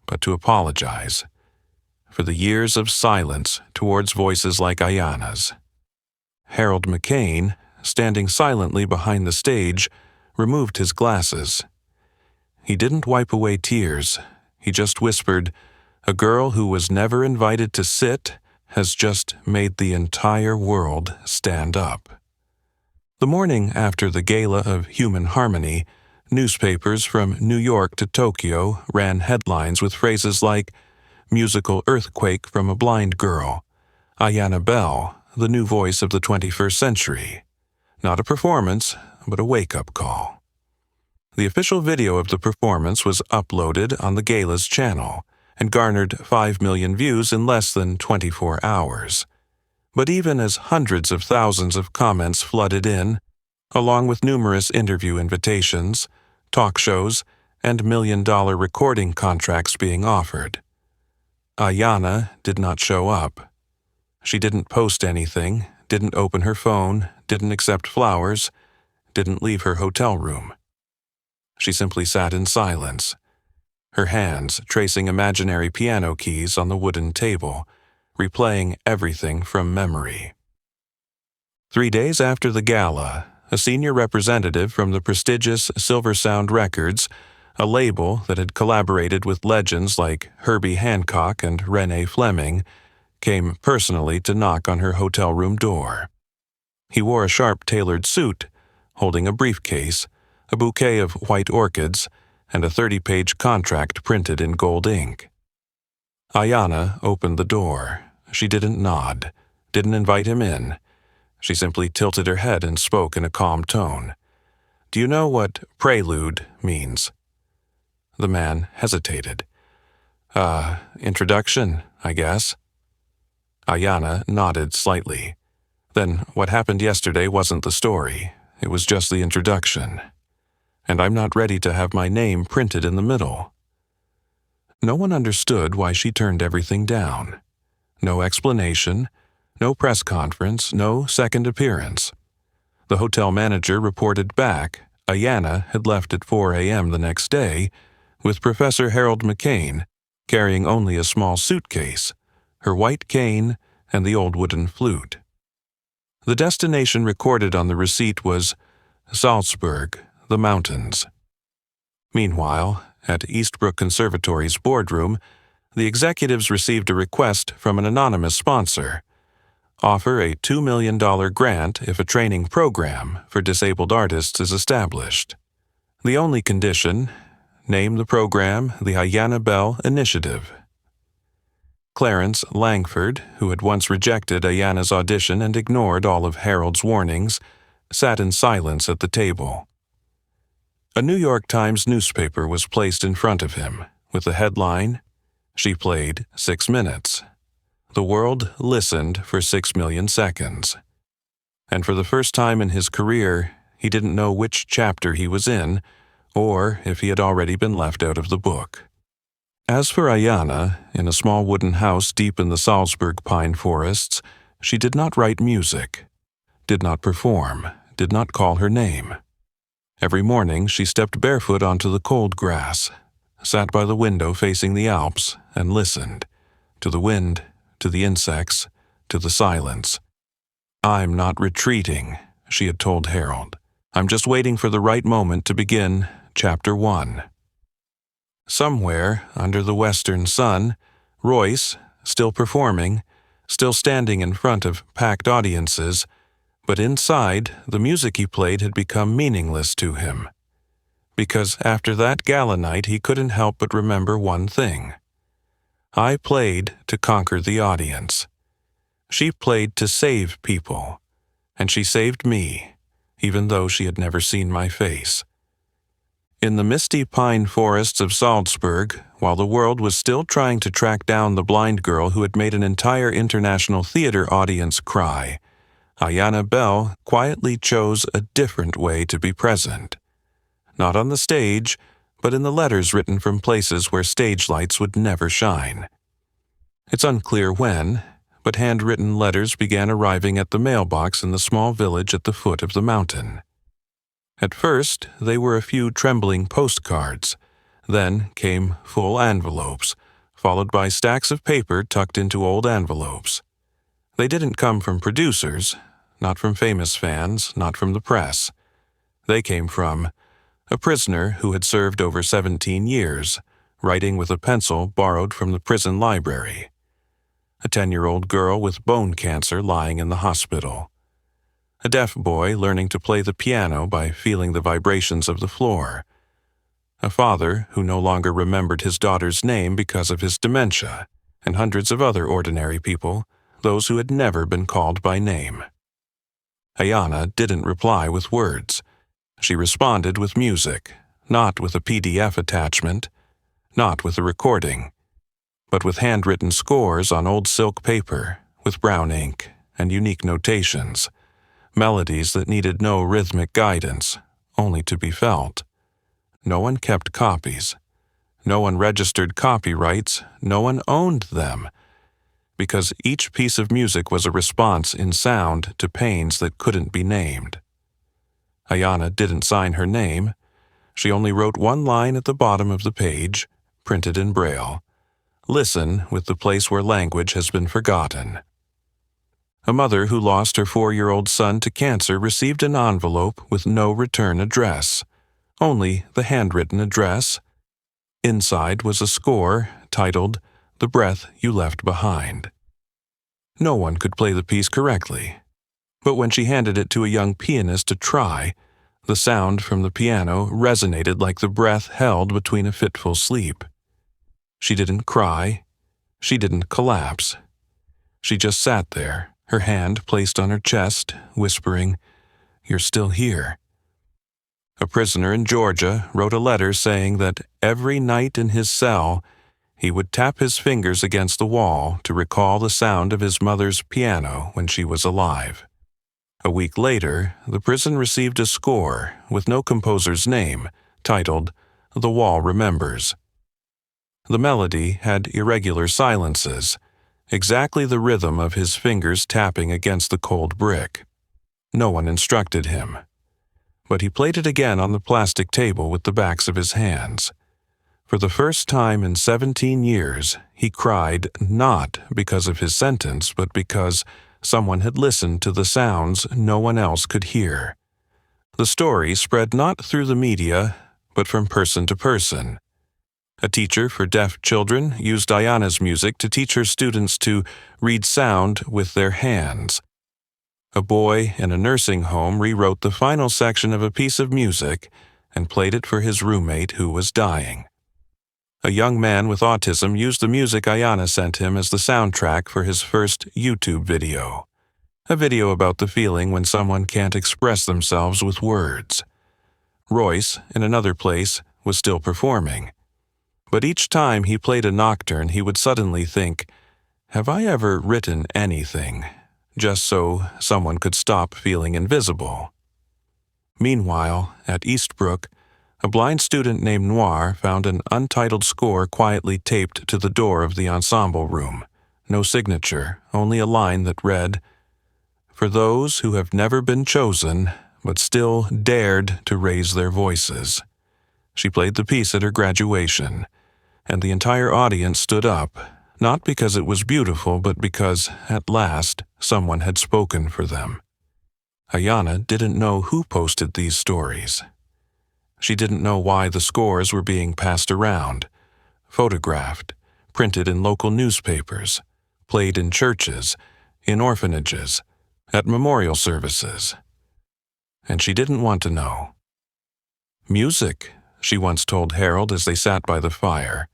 but to apologize for the years of silence towards voices like Ayanna's. Harold McCain, standing silently behind the stage, removed his glasses. He didn't wipe away tears. He just whispered, "A girl who was never invited to sit has just made the entire world stand up." The morning after the Gala of Human Harmony, newspapers from New York to Tokyo ran headlines with phrases like, "Musical earthquake from a blind girl," "Ayanna Bell, the new voice of the 21st century." Not a performance, but a wake-up call. The official video of the performance was uploaded on the Gala's channel and garnered 5 million views in less than 24 hours. But even as hundreds of thousands of comments flooded in, along with numerous interview invitations, talk shows, and million-dollar recording contracts being offered, Ayanna did not show up. She didn't post anything, didn't open her phone, didn't accept flowers, didn't leave her hotel room. She simply sat in silence, her hands tracing imaginary piano keys on the wooden table, replaying everything from memory. 3 days after the gala, a senior representative from the prestigious Silver Sound Records, a label that had collaborated with legends like Herbie Hancock and Renee Fleming, came personally to knock on her hotel room door. He wore a sharp-tailored suit, holding a briefcase, a bouquet of white orchids, and a 30-page contract printed in gold ink. Ayanna opened the door. She didn't nod, didn't invite him in. She simply tilted her head and spoke in a calm tone. "Do you know what prelude means?" The man hesitated. Introduction, I guess." Ayanna nodded slightly. "Then what happened yesterday wasn't the story. It was just the introduction. And I'm not ready to have my name printed in the middle." No one understood why she turned everything down. No explanation, no press conference, no second appearance. The hotel manager reported back Ayanna had left at 4 a.m. the next day, with Professor Harold McCain carrying only a small suitcase, her white cane, and the old wooden flute. The destination recorded on the receipt was Salzburg, the mountains. Meanwhile, at Eastbrook Conservatory's boardroom, the executives received a request from an anonymous sponsor. Offer a $2 million grant if a training program for disabled artists is established. The only condition, name the program the Ayanna Bell Initiative. Clarence Langford, who had once rejected Ayanna's audition and ignored all of Harold's warnings, sat in silence at the table. A New York Times newspaper was placed in front of him, with the headline, "She played 6 minutes." The world listened for 6 million seconds. And for the first time in his career, he didn't know which chapter he was in, or if he had already been left out of the book. As for Ayanna, in a small wooden house deep in the Salzburg pine forests, she did not write music, did not perform, did not call her name. Every morning she stepped barefoot onto the cold grass, sat by the window facing the Alps, and listened to the wind, to the insects, to the silence. "I'm not retreating," she had told Harold. "I'm just waiting for the right moment to begin Chapter 1. Somewhere, under the western sun, Royce, still performing, still standing in front of packed audiences, but inside, the music he played had become meaningless to him. Because after that gala night he couldn't help but remember one thing. I played to conquer the audience. She played to save people, and she saved me, even though she had never seen my face. In the misty pine forests of Salzburg, while the world was still trying to track down the blind girl who had made an entire international theater audience cry, Ayanna Bell quietly chose a different way to be present. Not on the stage, but in the letters written from places where stage lights would never shine. It's unclear when, but handwritten letters began arriving at the mailbox in the small village at the foot of the mountain. At first, they were a few trembling postcards. Then came full envelopes, followed by stacks of paper tucked into old envelopes. They didn't come from producers, not from famous fans, not from the press. They came from a prisoner who had served over 17 years, writing with a pencil borrowed from the prison library. A 10-year-old girl with bone cancer lying in the hospital. A deaf boy learning to play the piano by feeling the vibrations of the floor. A father who no longer remembered his daughter's name because of his dementia, and hundreds of other ordinary people, those who had never been called by name. Ayanna didn't reply with words. She responded with music, not with a PDF attachment, not with a recording, but with handwritten scores on old silk paper, with brown ink and unique notations, melodies that needed no rhythmic guidance, only to be felt. No one kept copies. No one registered copyrights, no one owned them, because each piece of music was a response in sound to pains that couldn't be named. Ayanna didn't sign her name. She only wrote one line at the bottom of the page, printed in Braille. Listen with the place where language has been forgotten. A mother who lost her 4-year-old son to cancer received an envelope with no return address, only the handwritten address. Inside was a score titled, "The Breath You Left Behind." No one could play the piece correctly, but when she handed it to a young pianist to try, the sound from the piano resonated like the breath held between a fitful sleep. She didn't cry. She didn't collapse. She just sat there, her hand placed on her chest, whispering, "You're still here." A prisoner in Georgia wrote a letter saying that every night in his cell, he would tap his fingers against the wall to recall the sound of his mother's piano when she was alive. A week later, the prison received a score with no composer's name, titled, "The Wall Remembers." The melody had irregular silences, exactly the rhythm of his fingers tapping against the cold brick. No one instructed him, but he played it again on the plastic table with the backs of his hands. For the first time in 17 years, he cried not because of his sentence, but because someone had listened to the sounds no one else could hear. The story spread not through the media, but from person to person. A teacher for deaf children used Ayanna's music to teach her students to read sound with their hands. A boy in a nursing home rewrote the final section of a piece of music and played it for his roommate who was dying. A young man with autism used the music Ayanna sent him as the soundtrack for his first YouTube video, a video about the feeling when someone can't express themselves with words. Royce, in another place, was still performing. But each time he played a nocturne, he would suddenly think, "Have I ever written anything?" just so someone could stop feeling invisible. Meanwhile, at Eastbrook, a blind student named Noir found an untitled score quietly taped to the door of the ensemble room. No signature, only a line that read, "For those who have never been chosen, but still dared to raise their voices." She played the piece at her graduation, and the entire audience stood up, not because it was beautiful, but because, at last, someone had spoken for them. Ayanna didn't know who posted these stories. She didn't know why the scores were being passed around, photographed, printed in local newspapers, played in churches, in orphanages, at memorial services. And she didn't want to know. "Music," she once told Harold as they sat by the fire,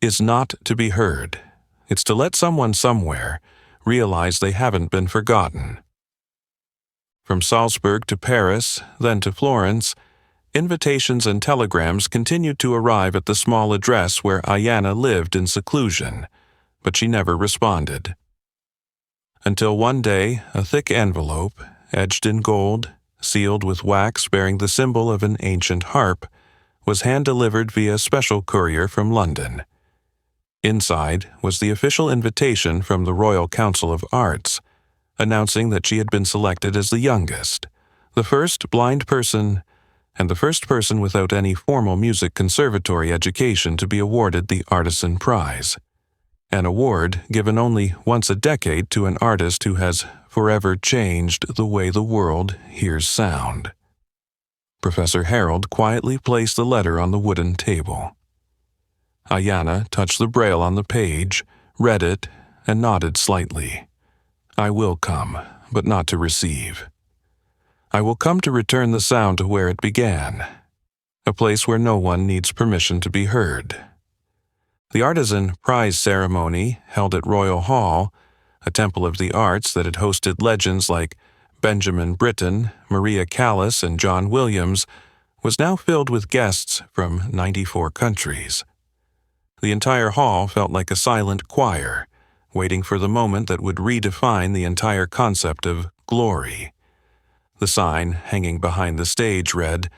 "is not to be heard. It's to let someone somewhere realize they haven't been forgotten." From Salzburg to Paris, then to Florence, invitations and telegrams continued to arrive at the small address where Ayanna lived in seclusion, but she never responded. Until one day, a thick envelope, edged in gold, sealed with wax bearing the symbol of an ancient harp, was hand-delivered via special courier from London. Inside was the official invitation from the Royal Council of Arts, announcing that she had been selected as the youngest, the first blind person, and the first person without any formal music conservatory education to be awarded the Artisan Prize, an award given only once a decade to an artist who has forever changed the way the world hears sound. Professor Harold quietly placed the letter on the wooden table. Ayanna touched the braille on the page, read it, and nodded slightly. "I will come, but not to receive. I will come to return the sound to where it began, a place where no one needs permission to be heard." The Artisan Prize ceremony, held at Royal Hall, a temple of the arts that had hosted legends like Benjamin Britten, Maria Callas, and John Williams, was now filled with guests from 94 countries. The entire hall felt like a silent choir, waiting for the moment that would redefine the entire concept of glory. The sign hanging behind the stage read,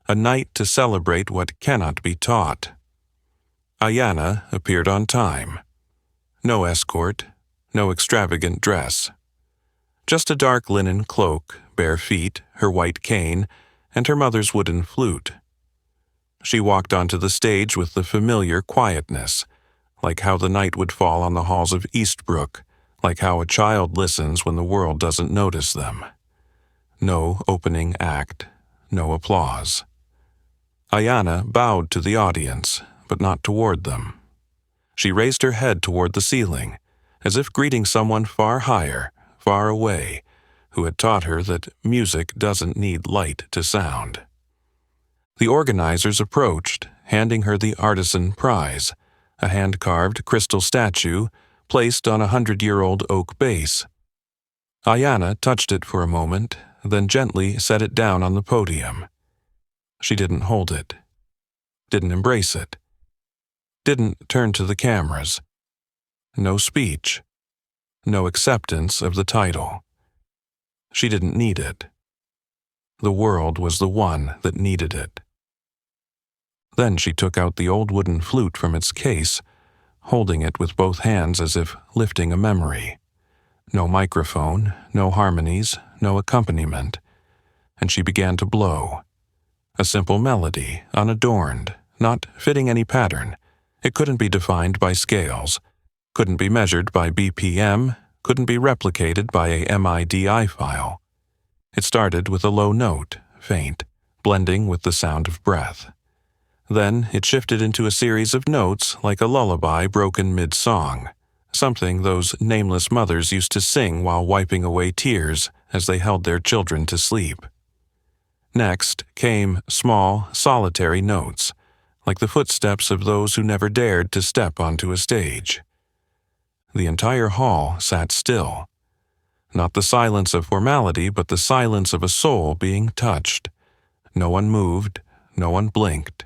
"A night to celebrate what cannot be taught." Ayanna appeared on time. No escort, no extravagant dress. Just a dark linen cloak, bare feet, her white cane, and her mother's wooden flute. She walked onto the stage with the familiar quietness, like how the night would fall on the halls of Eastbrook, like how a child listens when the world doesn't notice them. No opening act, no applause. Ayanna bowed to the audience, but not toward them. She raised her head toward the ceiling, as if greeting someone far higher, far away, who had taught her that music doesn't need light to sound. The organizers approached, handing her the artisan prize, a hand-carved crystal statue placed on a 100-year-old oak base. Ayanna touched it for a moment, then gently set it down on the podium. She didn't hold it, didn't embrace it, didn't turn to the cameras. No speech, no acceptance of the title. She didn't need it. The world was the one that needed it. Then she took out the old wooden flute from its case, holding it with both hands as if lifting a memory. No microphone, no harmonies, no accompaniment. And she began to blow. A simple melody, unadorned, not fitting any pattern. It couldn't be defined by scales, couldn't be measured by BPM, couldn't be replicated by a MIDI file. It started with a low note, faint, blending with the sound of breath. Then it shifted into a series of notes like a lullaby broken mid-song, something those nameless mothers used to sing while wiping away tears as they held their children to sleep. Next came small, solitary notes, like the footsteps of those who never dared to step onto a stage. The entire hall sat still. Not the silence of formality, but the silence of a soul being touched. No one moved, no one blinked.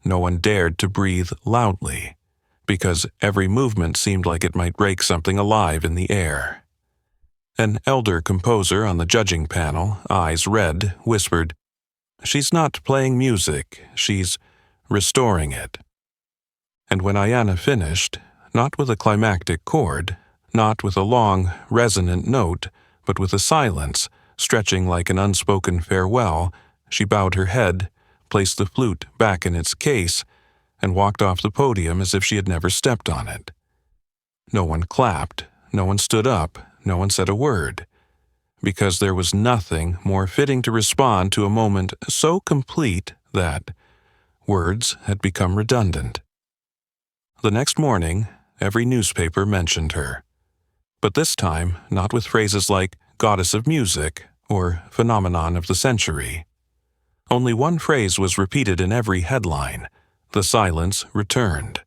No one dared to breathe loudly, because every movement seemed like it might break something alive in the air. An elder composer on the judging panel, eyes red, whispered, "She's not playing music, she's restoring it." And when Ayanna finished, not with a climactic chord, not with a long, resonant note, but with a silence, stretching like an unspoken farewell, she bowed her head, placed the flute back in its case, and walked off the podium as if she had never stepped on it. No one clapped, no one stood up, no one said a word, because there was nothing more fitting to respond to a moment so complete that words had become redundant. The next morning, every newspaper mentioned her. But this time, not with phrases like goddess of music or phenomenon of the century. Only one phrase was repeated in every headline: the silence returned.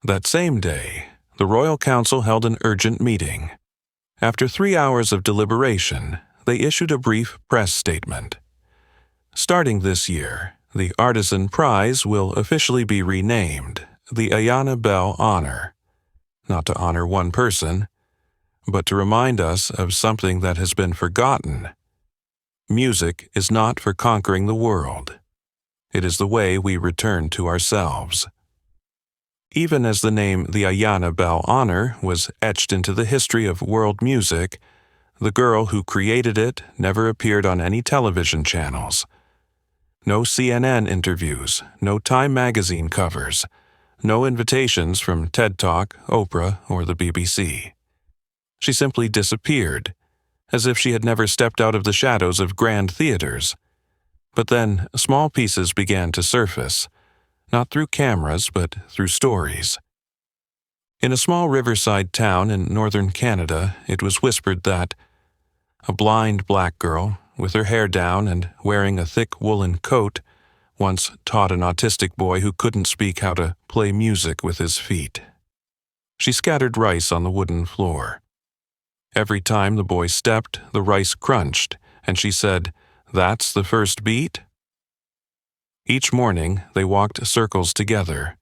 That same day, the Royal Council held an urgent meeting. After 3 hours of deliberation, they issued a brief press statement. Starting this year, the Artisan Prize will officially be renamed the Ayanna Bell Honor, not to honor one person, but to remind us of something that has been forgotten. Music is not for conquering the world. It is the way we return to ourselves. Even as the name the Ayanna Bell Honor was etched into the history of world music, the girl who created it never appeared on any television channels. No CNN interviews, no Time magazine covers, no invitations from TED Talk, Oprah, or the BBC. She simply disappeared, as if she had never stepped out of the shadows of grand theaters. But then small pieces began to surface, not through cameras but through stories. In a small riverside town in northern Canada, it was whispered that a blind black girl, with her hair down and wearing a thick woolen coat, once taught an autistic boy who couldn't speak how to play music with his feet. She scattered rice on the wooden floor. Every time the boy stepped, the rice crunched, and she said, "That's the first beat?" Each morning, they walked circles together.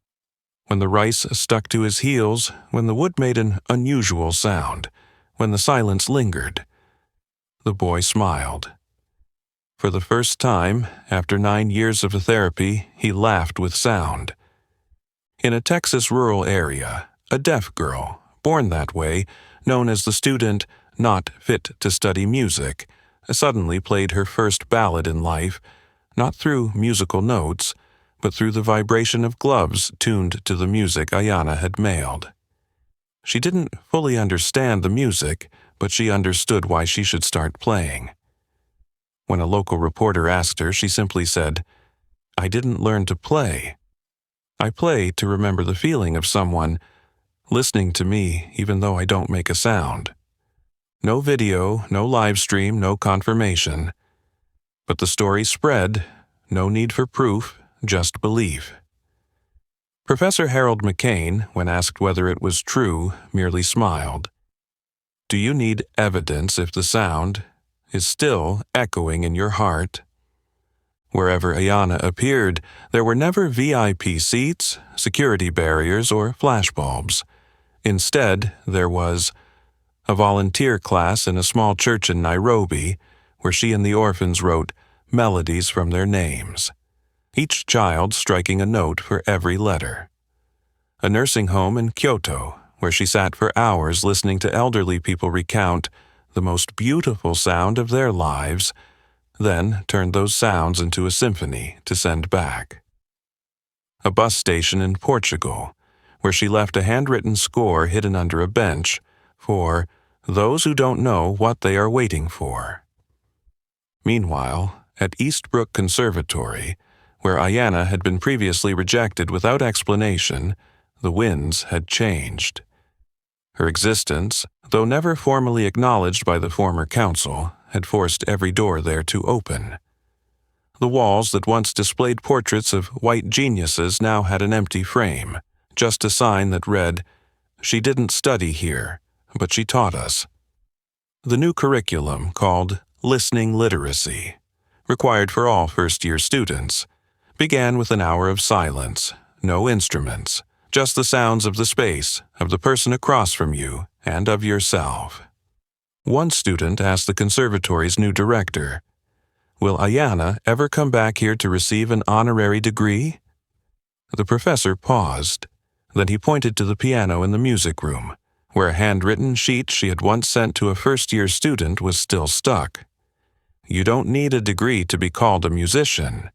When the rice stuck to his heels, when the wood made an unusual sound, when the silence lingered, the boy smiled. For the first time, after 9 years of therapy, he laughed with sound. In a Texas rural area, a deaf girl, born that way, known as the student not fit to study music, suddenly played her first ballad in life, not through musical notes, but through the vibration of gloves tuned to the music Ayanna had mailed. She didn't fully understand the music, but she understood why she should start playing. When a local reporter asked her, she simply said, "I didn't learn to play. I play to remember the feeling of someone listening to me even though I don't make a sound." No video, no live stream, no confirmation. But the story spread, no need for proof, just belief. Professor Harold McCain, when asked whether it was true, merely smiled. Do you need evidence if the sound is still echoing in your heart? Wherever Ayanna appeared, there were never VIP seats, security barriers, or flashbulbs. Instead, there was a volunteer class in a small church in Nairobi, where she and the orphans wrote melodies from their names, each child striking a note for every letter. A nursing home in Kyoto, where she sat for hours listening to elderly people recount the most beautiful sound of their lives, then turned those sounds into a symphony to send back. A bus station in Portugal, where she left a handwritten score hidden under a bench for those who don't know what they are waiting for. Meanwhile, at Eastbrook Conservatory, where Ayanna had been previously rejected without explanation, the winds had changed. Her existence, though never formally acknowledged by the former council, had forced every door there to open. The walls that once displayed portraits of white geniuses now had an empty frame, just a sign that read, "She didn't study here, but she taught us." The new curriculum, called Listening Literacy, required for all first-year students, began with an hour of silence, no instruments, just the sounds of the space, of the person across from you, and of yourself. One student asked the conservatory's new director, "Will Ayanna ever come back here to receive an honorary degree?" The professor paused. Then he pointed to the piano in the music room, where a handwritten sheet she had once sent to a first-year student was still stuck. "You don't need a degree to be called a musician.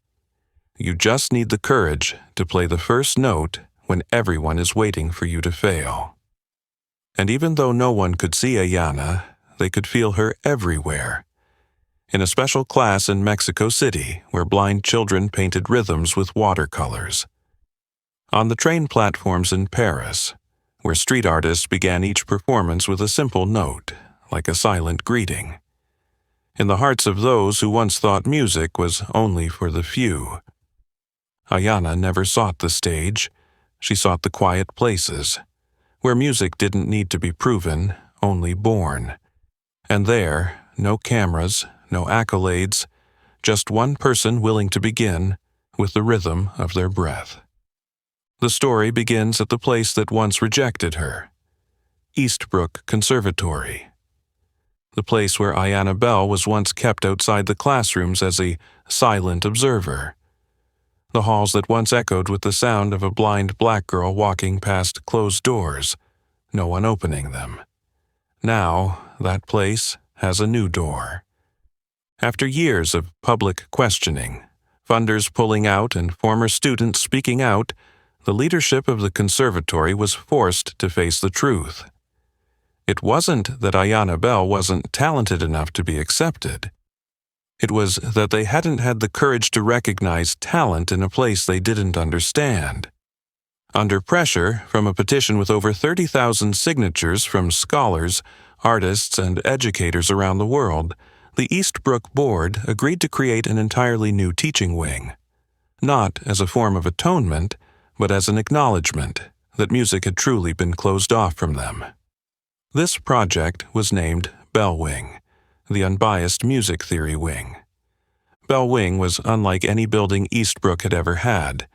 You just need the courage to play the first note when everyone is waiting for you to fail." And even though no one could see Ayanna, they could feel her everywhere. In a special class in Mexico City, where blind children painted rhythms with watercolors. On the train platforms in Paris, where street artists began each performance with a simple note, like a silent greeting. In the hearts of those who once thought music was only for the few. Ayanna never sought the stage. She sought the quiet places, where music didn't need to be proven, only born. And there, no cameras, no accolades, just one person willing to begin with the rhythm of their breath. The story begins at the place that once rejected her, Eastbrook Conservatory. The place where Ayanna Bell was once kept outside the classrooms as a silent observer. The halls that once echoed with the sound of a blind black girl walking past closed doors, no one opening them. Now, that place has a new door. After years of public questioning, funders pulling out and former students speaking out, the leadership of the conservatory was forced to face the truth. It wasn't that Ayanna Bell wasn't talented enough to be accepted. It was that they hadn't had the courage to recognize talent in a place they didn't understand. Under pressure from a petition with over 30,000 signatures from scholars, artists, and educators around the world, the Eastbrook Board agreed to create an entirely new teaching wing. Not as a form of atonement, but as an acknowledgement that music had truly been closed off from them. This project was named Bell Wing, the Unbiased Music Theory Wing. Bell Wing was unlike any building Eastbrook had ever had.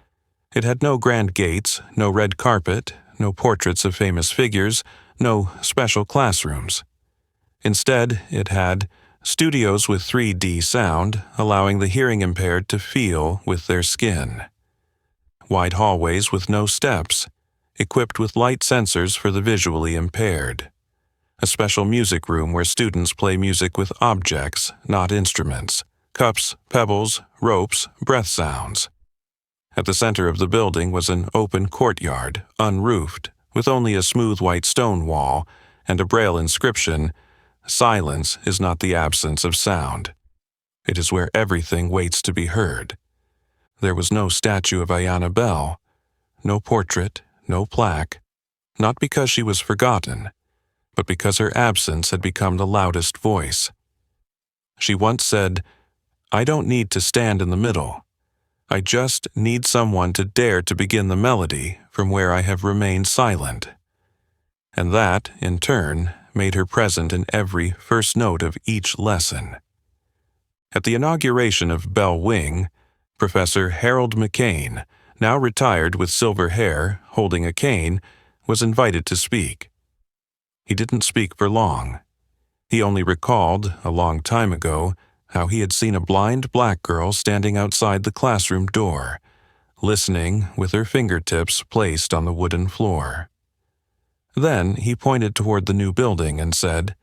It had no grand gates, no red carpet, no portraits of famous figures, no special classrooms. Instead, it had studios with 3D sound, allowing the hearing impaired to feel with their skin. wide hallways with no steps, equipped with light sensors for the visually impaired. A special music room where students play music with objects, not instruments, cups, pebbles, ropes, breath sounds. At the center of the building was an open courtyard, unroofed, with only a smooth white stone wall and a braille inscription, "Silence is not the absence of sound. It is where everything waits to be heard." There was no statue of Ayanna Bell, no portrait, no plaque, not because she was forgotten, but because her absence had become the loudest voice. She once said, "I don't need to stand in the middle. I just need someone to dare to begin the melody from where I have remained silent." And that, in turn, made her present in every first note of each lesson. At the inauguration of Bell Wing, Professor Harold McCain, now retired with silver hair, holding a cane, was invited to speak. He didn't speak for long. He only recalled, a long time ago, how he had seen a blind black girl standing outside the classroom door, listening with her fingertips placed on the wooden floor. Then he pointed toward the new building and said,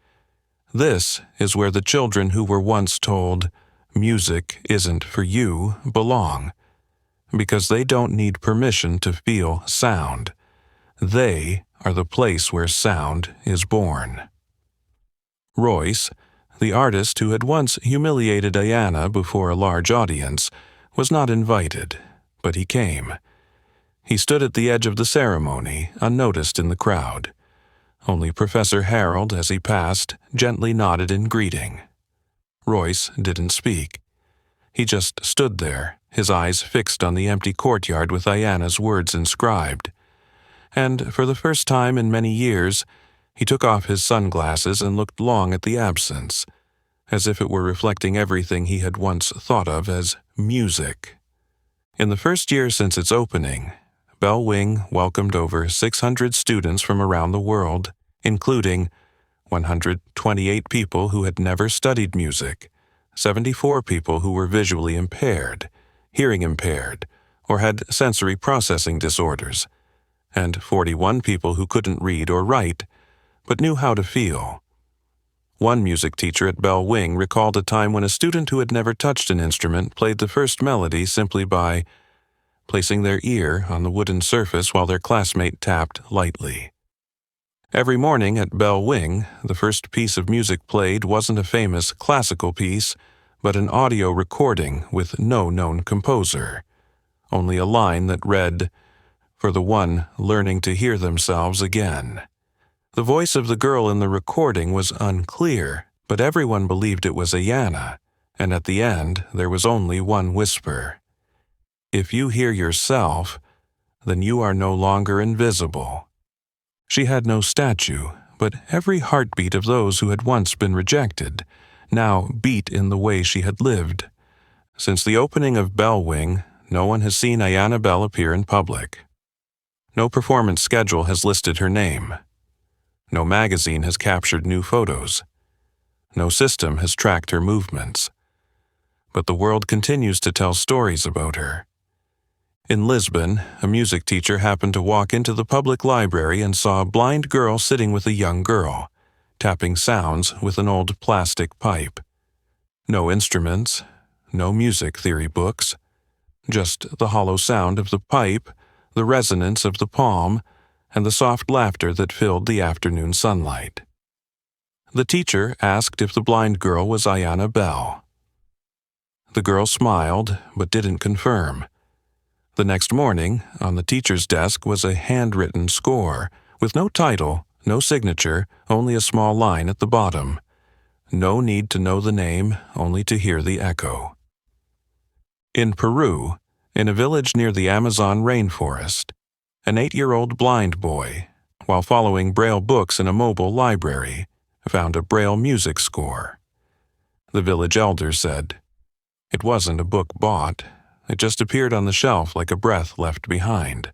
"This is where the children who were once told, 'Music isn't for you,' belong, because they don't need permission to feel sound. They are the place where sound is born." Royce, the artist who had once humiliated Ayanna before a large audience, was not invited, but he came. He stood at the edge of the ceremony, unnoticed in the crowd. Only Professor Harold, as he passed, gently nodded in greeting. Royce didn't speak. He just stood there, his eyes fixed on the empty courtyard with Ayanna's words inscribed. And for the first time in many years, he took off his sunglasses and looked long at the absence, as if it were reflecting everything he had once thought of as music. In the first year since its opening, Bell Wing welcomed over 600 students from around the world, including 128 people who had never studied music, 74 people who were visually impaired, hearing impaired, or had sensory processing disorders, and 41 people who couldn't read or write, but knew how to feel. One music teacher at Bell Wing recalled a time when a student who had never touched an instrument played the first melody simply by placing their ear on the wooden surface while their classmate tapped lightly. Every morning at Bell Wing, the first piece of music played wasn't a famous classical piece, but an audio recording with no known composer. Only a line that read, "For the one learning to hear themselves again." The voice of the girl in the recording was unclear, but everyone believed it was Ayanna, and at the end there was only one whisper. "If you hear yourself, then you are no longer invisible." She had no statue, but every heartbeat of those who had once been rejected now beat in the way she had lived. Since the opening of Bell Wing, no one has seen Ayanna Bell appear in public. No performance schedule has listed her name. No magazine has captured new photos. No system has tracked her movements. But the world continues to tell stories about her. In Lisbon, a music teacher happened to walk into the public library and saw a blind girl sitting with a young girl, tapping sounds with an old plastic pipe. No instruments, no music theory books, just the hollow sound of the pipe, the resonance of the palm, and the soft laughter that filled the afternoon sunlight. The teacher asked if the blind girl was Ayanna Bell. The girl smiled, but didn't confirm. The next morning, on the teacher's desk was a handwritten score, with no title, no signature, only a small line at the bottom. No need to know the name, only to hear the echo. In Peru, in a village near the Amazon rainforest, an 8-year-old blind boy, while following Braille books in a mobile library, found a Braille music score. The village elder said, "It wasn't a book bought. It just appeared on the shelf like a breath left behind."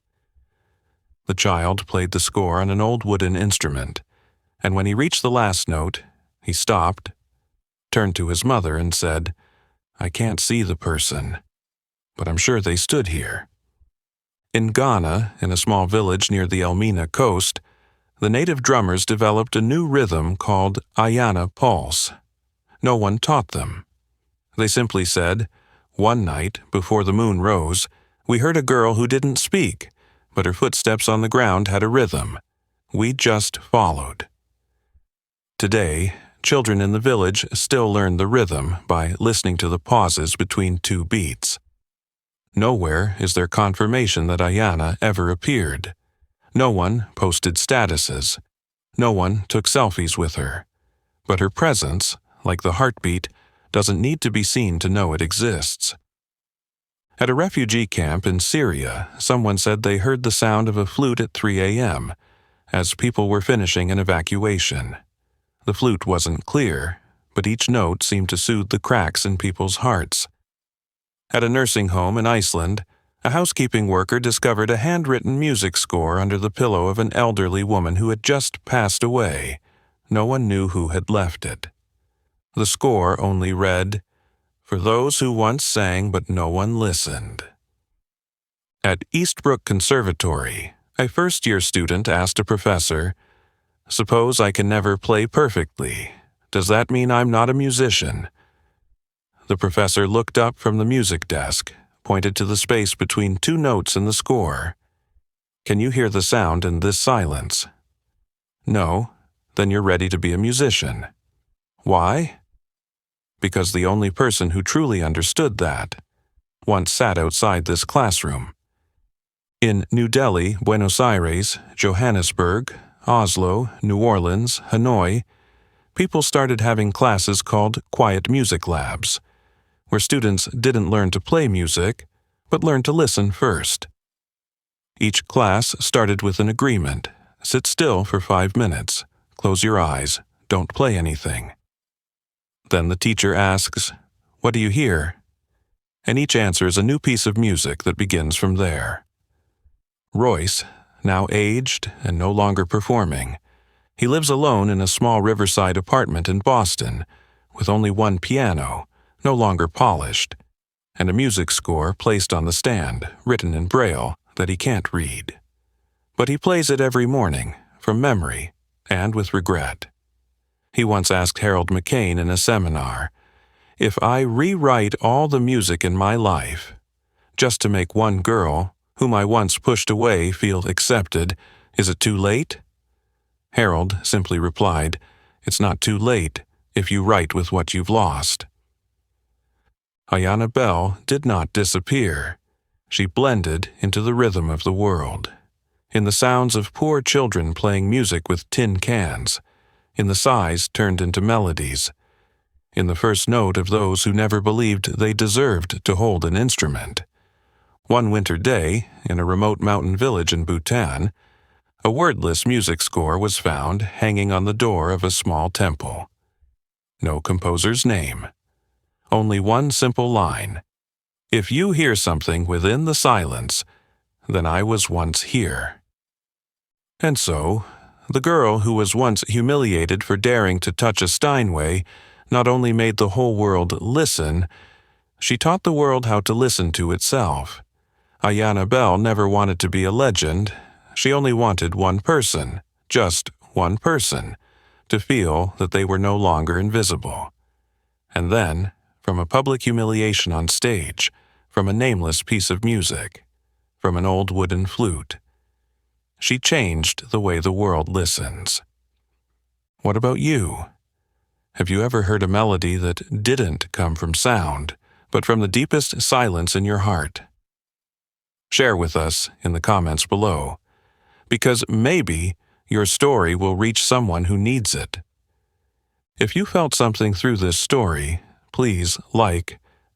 The child played the score on an old wooden instrument, and when he reached the last note, he stopped, turned to his mother and said, "I can't see the person, but I'm sure they stood here." In Ghana, in a small village near the Elmina coast, the native drummers developed a new rhythm called Ayanna pulse. No one taught them. They simply said, "One night, before the moon rose, we heard a girl who didn't speak, but her footsteps on the ground had a rhythm. We just followed." Today, children in the village still learn the rhythm by listening to the pauses between two beats. Nowhere is there confirmation that Ayanna ever appeared. No one posted statuses. No one took selfies with her. But her presence, like the heartbeat, doesn't need to be seen to know it exists. At a refugee camp in Syria, someone said they heard the sound of a flute at 3 a.m. as people were finishing an evacuation. The flute wasn't clear, but each note seemed to soothe the cracks in people's hearts. At a nursing home in Iceland, a housekeeping worker discovered a handwritten music score under the pillow of an elderly woman who had just passed away. No one knew who had left it. The score only read, "For those who once sang but no one listened." At Eastbrook Conservatory, a first-year student asked a professor, "Suppose I can never play perfectly. Does that mean I'm not a musician?" The professor looked up from the music desk, pointed to the space between two notes in the score. "Can you hear the sound in this silence?" "No." "Then you're ready to be a musician." "Why?" "Because the only person who truly understood that once sat outside this classroom." In New Delhi, Buenos Aires, Johannesburg, Oslo, New Orleans, Hanoi, people started having classes called quiet music labs, where students didn't learn to play music, but learned to listen first. Each class started with an agreement: sit still for 5 minutes, close your eyes, don't play anything. Then the teacher asks, "What do you hear?" And each answers a new piece of music that begins from there. Royce, now aged and no longer performing, he lives alone in a small riverside apartment in Boston, with only one piano, no longer polished, and a music score placed on the stand, written in Braille, that he can't read. But he plays it every morning, from memory, and with regret. He once asked Harold McCain in a seminar, "If I rewrite all the music in my life, just to make one girl, whom I once pushed away, feel accepted, is it too late?" Harold simply replied, "It's not too late if you write with what you've lost." Ayanna Bell did not disappear. She blended into the rhythm of the world, in the sounds of poor children playing music with tin cans, in the sighs turned into melodies, in the first note of those who never believed they deserved to hold an instrument. One winter day, in a remote mountain village in Bhutan, a wordless music score was found hanging on the door of a small temple. No composer's name. Only one simple line: "If you hear something within the silence, then I was once here." And so, the girl who was once humiliated for daring to touch a Steinway not only made the whole world listen, she taught the world how to listen to itself. Ayanna Bell never wanted to be a legend. She only wanted one person, just one person, to feel that they were no longer invisible. And then, from a public humiliation on stage, from a nameless piece of music, from an old wooden flute, she changed the way the world listens. What about you? Have you ever heard a melody that didn't come from sound, but from the deepest silence in your heart? Share with us in the comments below, because maybe your story will reach someone who needs it. If you felt something through this story, please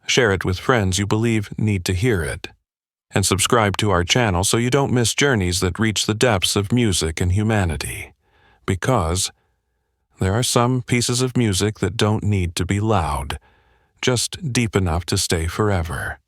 share it with friends you believe need to hear it, and subscribe to our channel so you don't miss journeys that reach the depths of music and humanity, because there are some pieces of music that don't need to be loud, just deep enough to stay forever.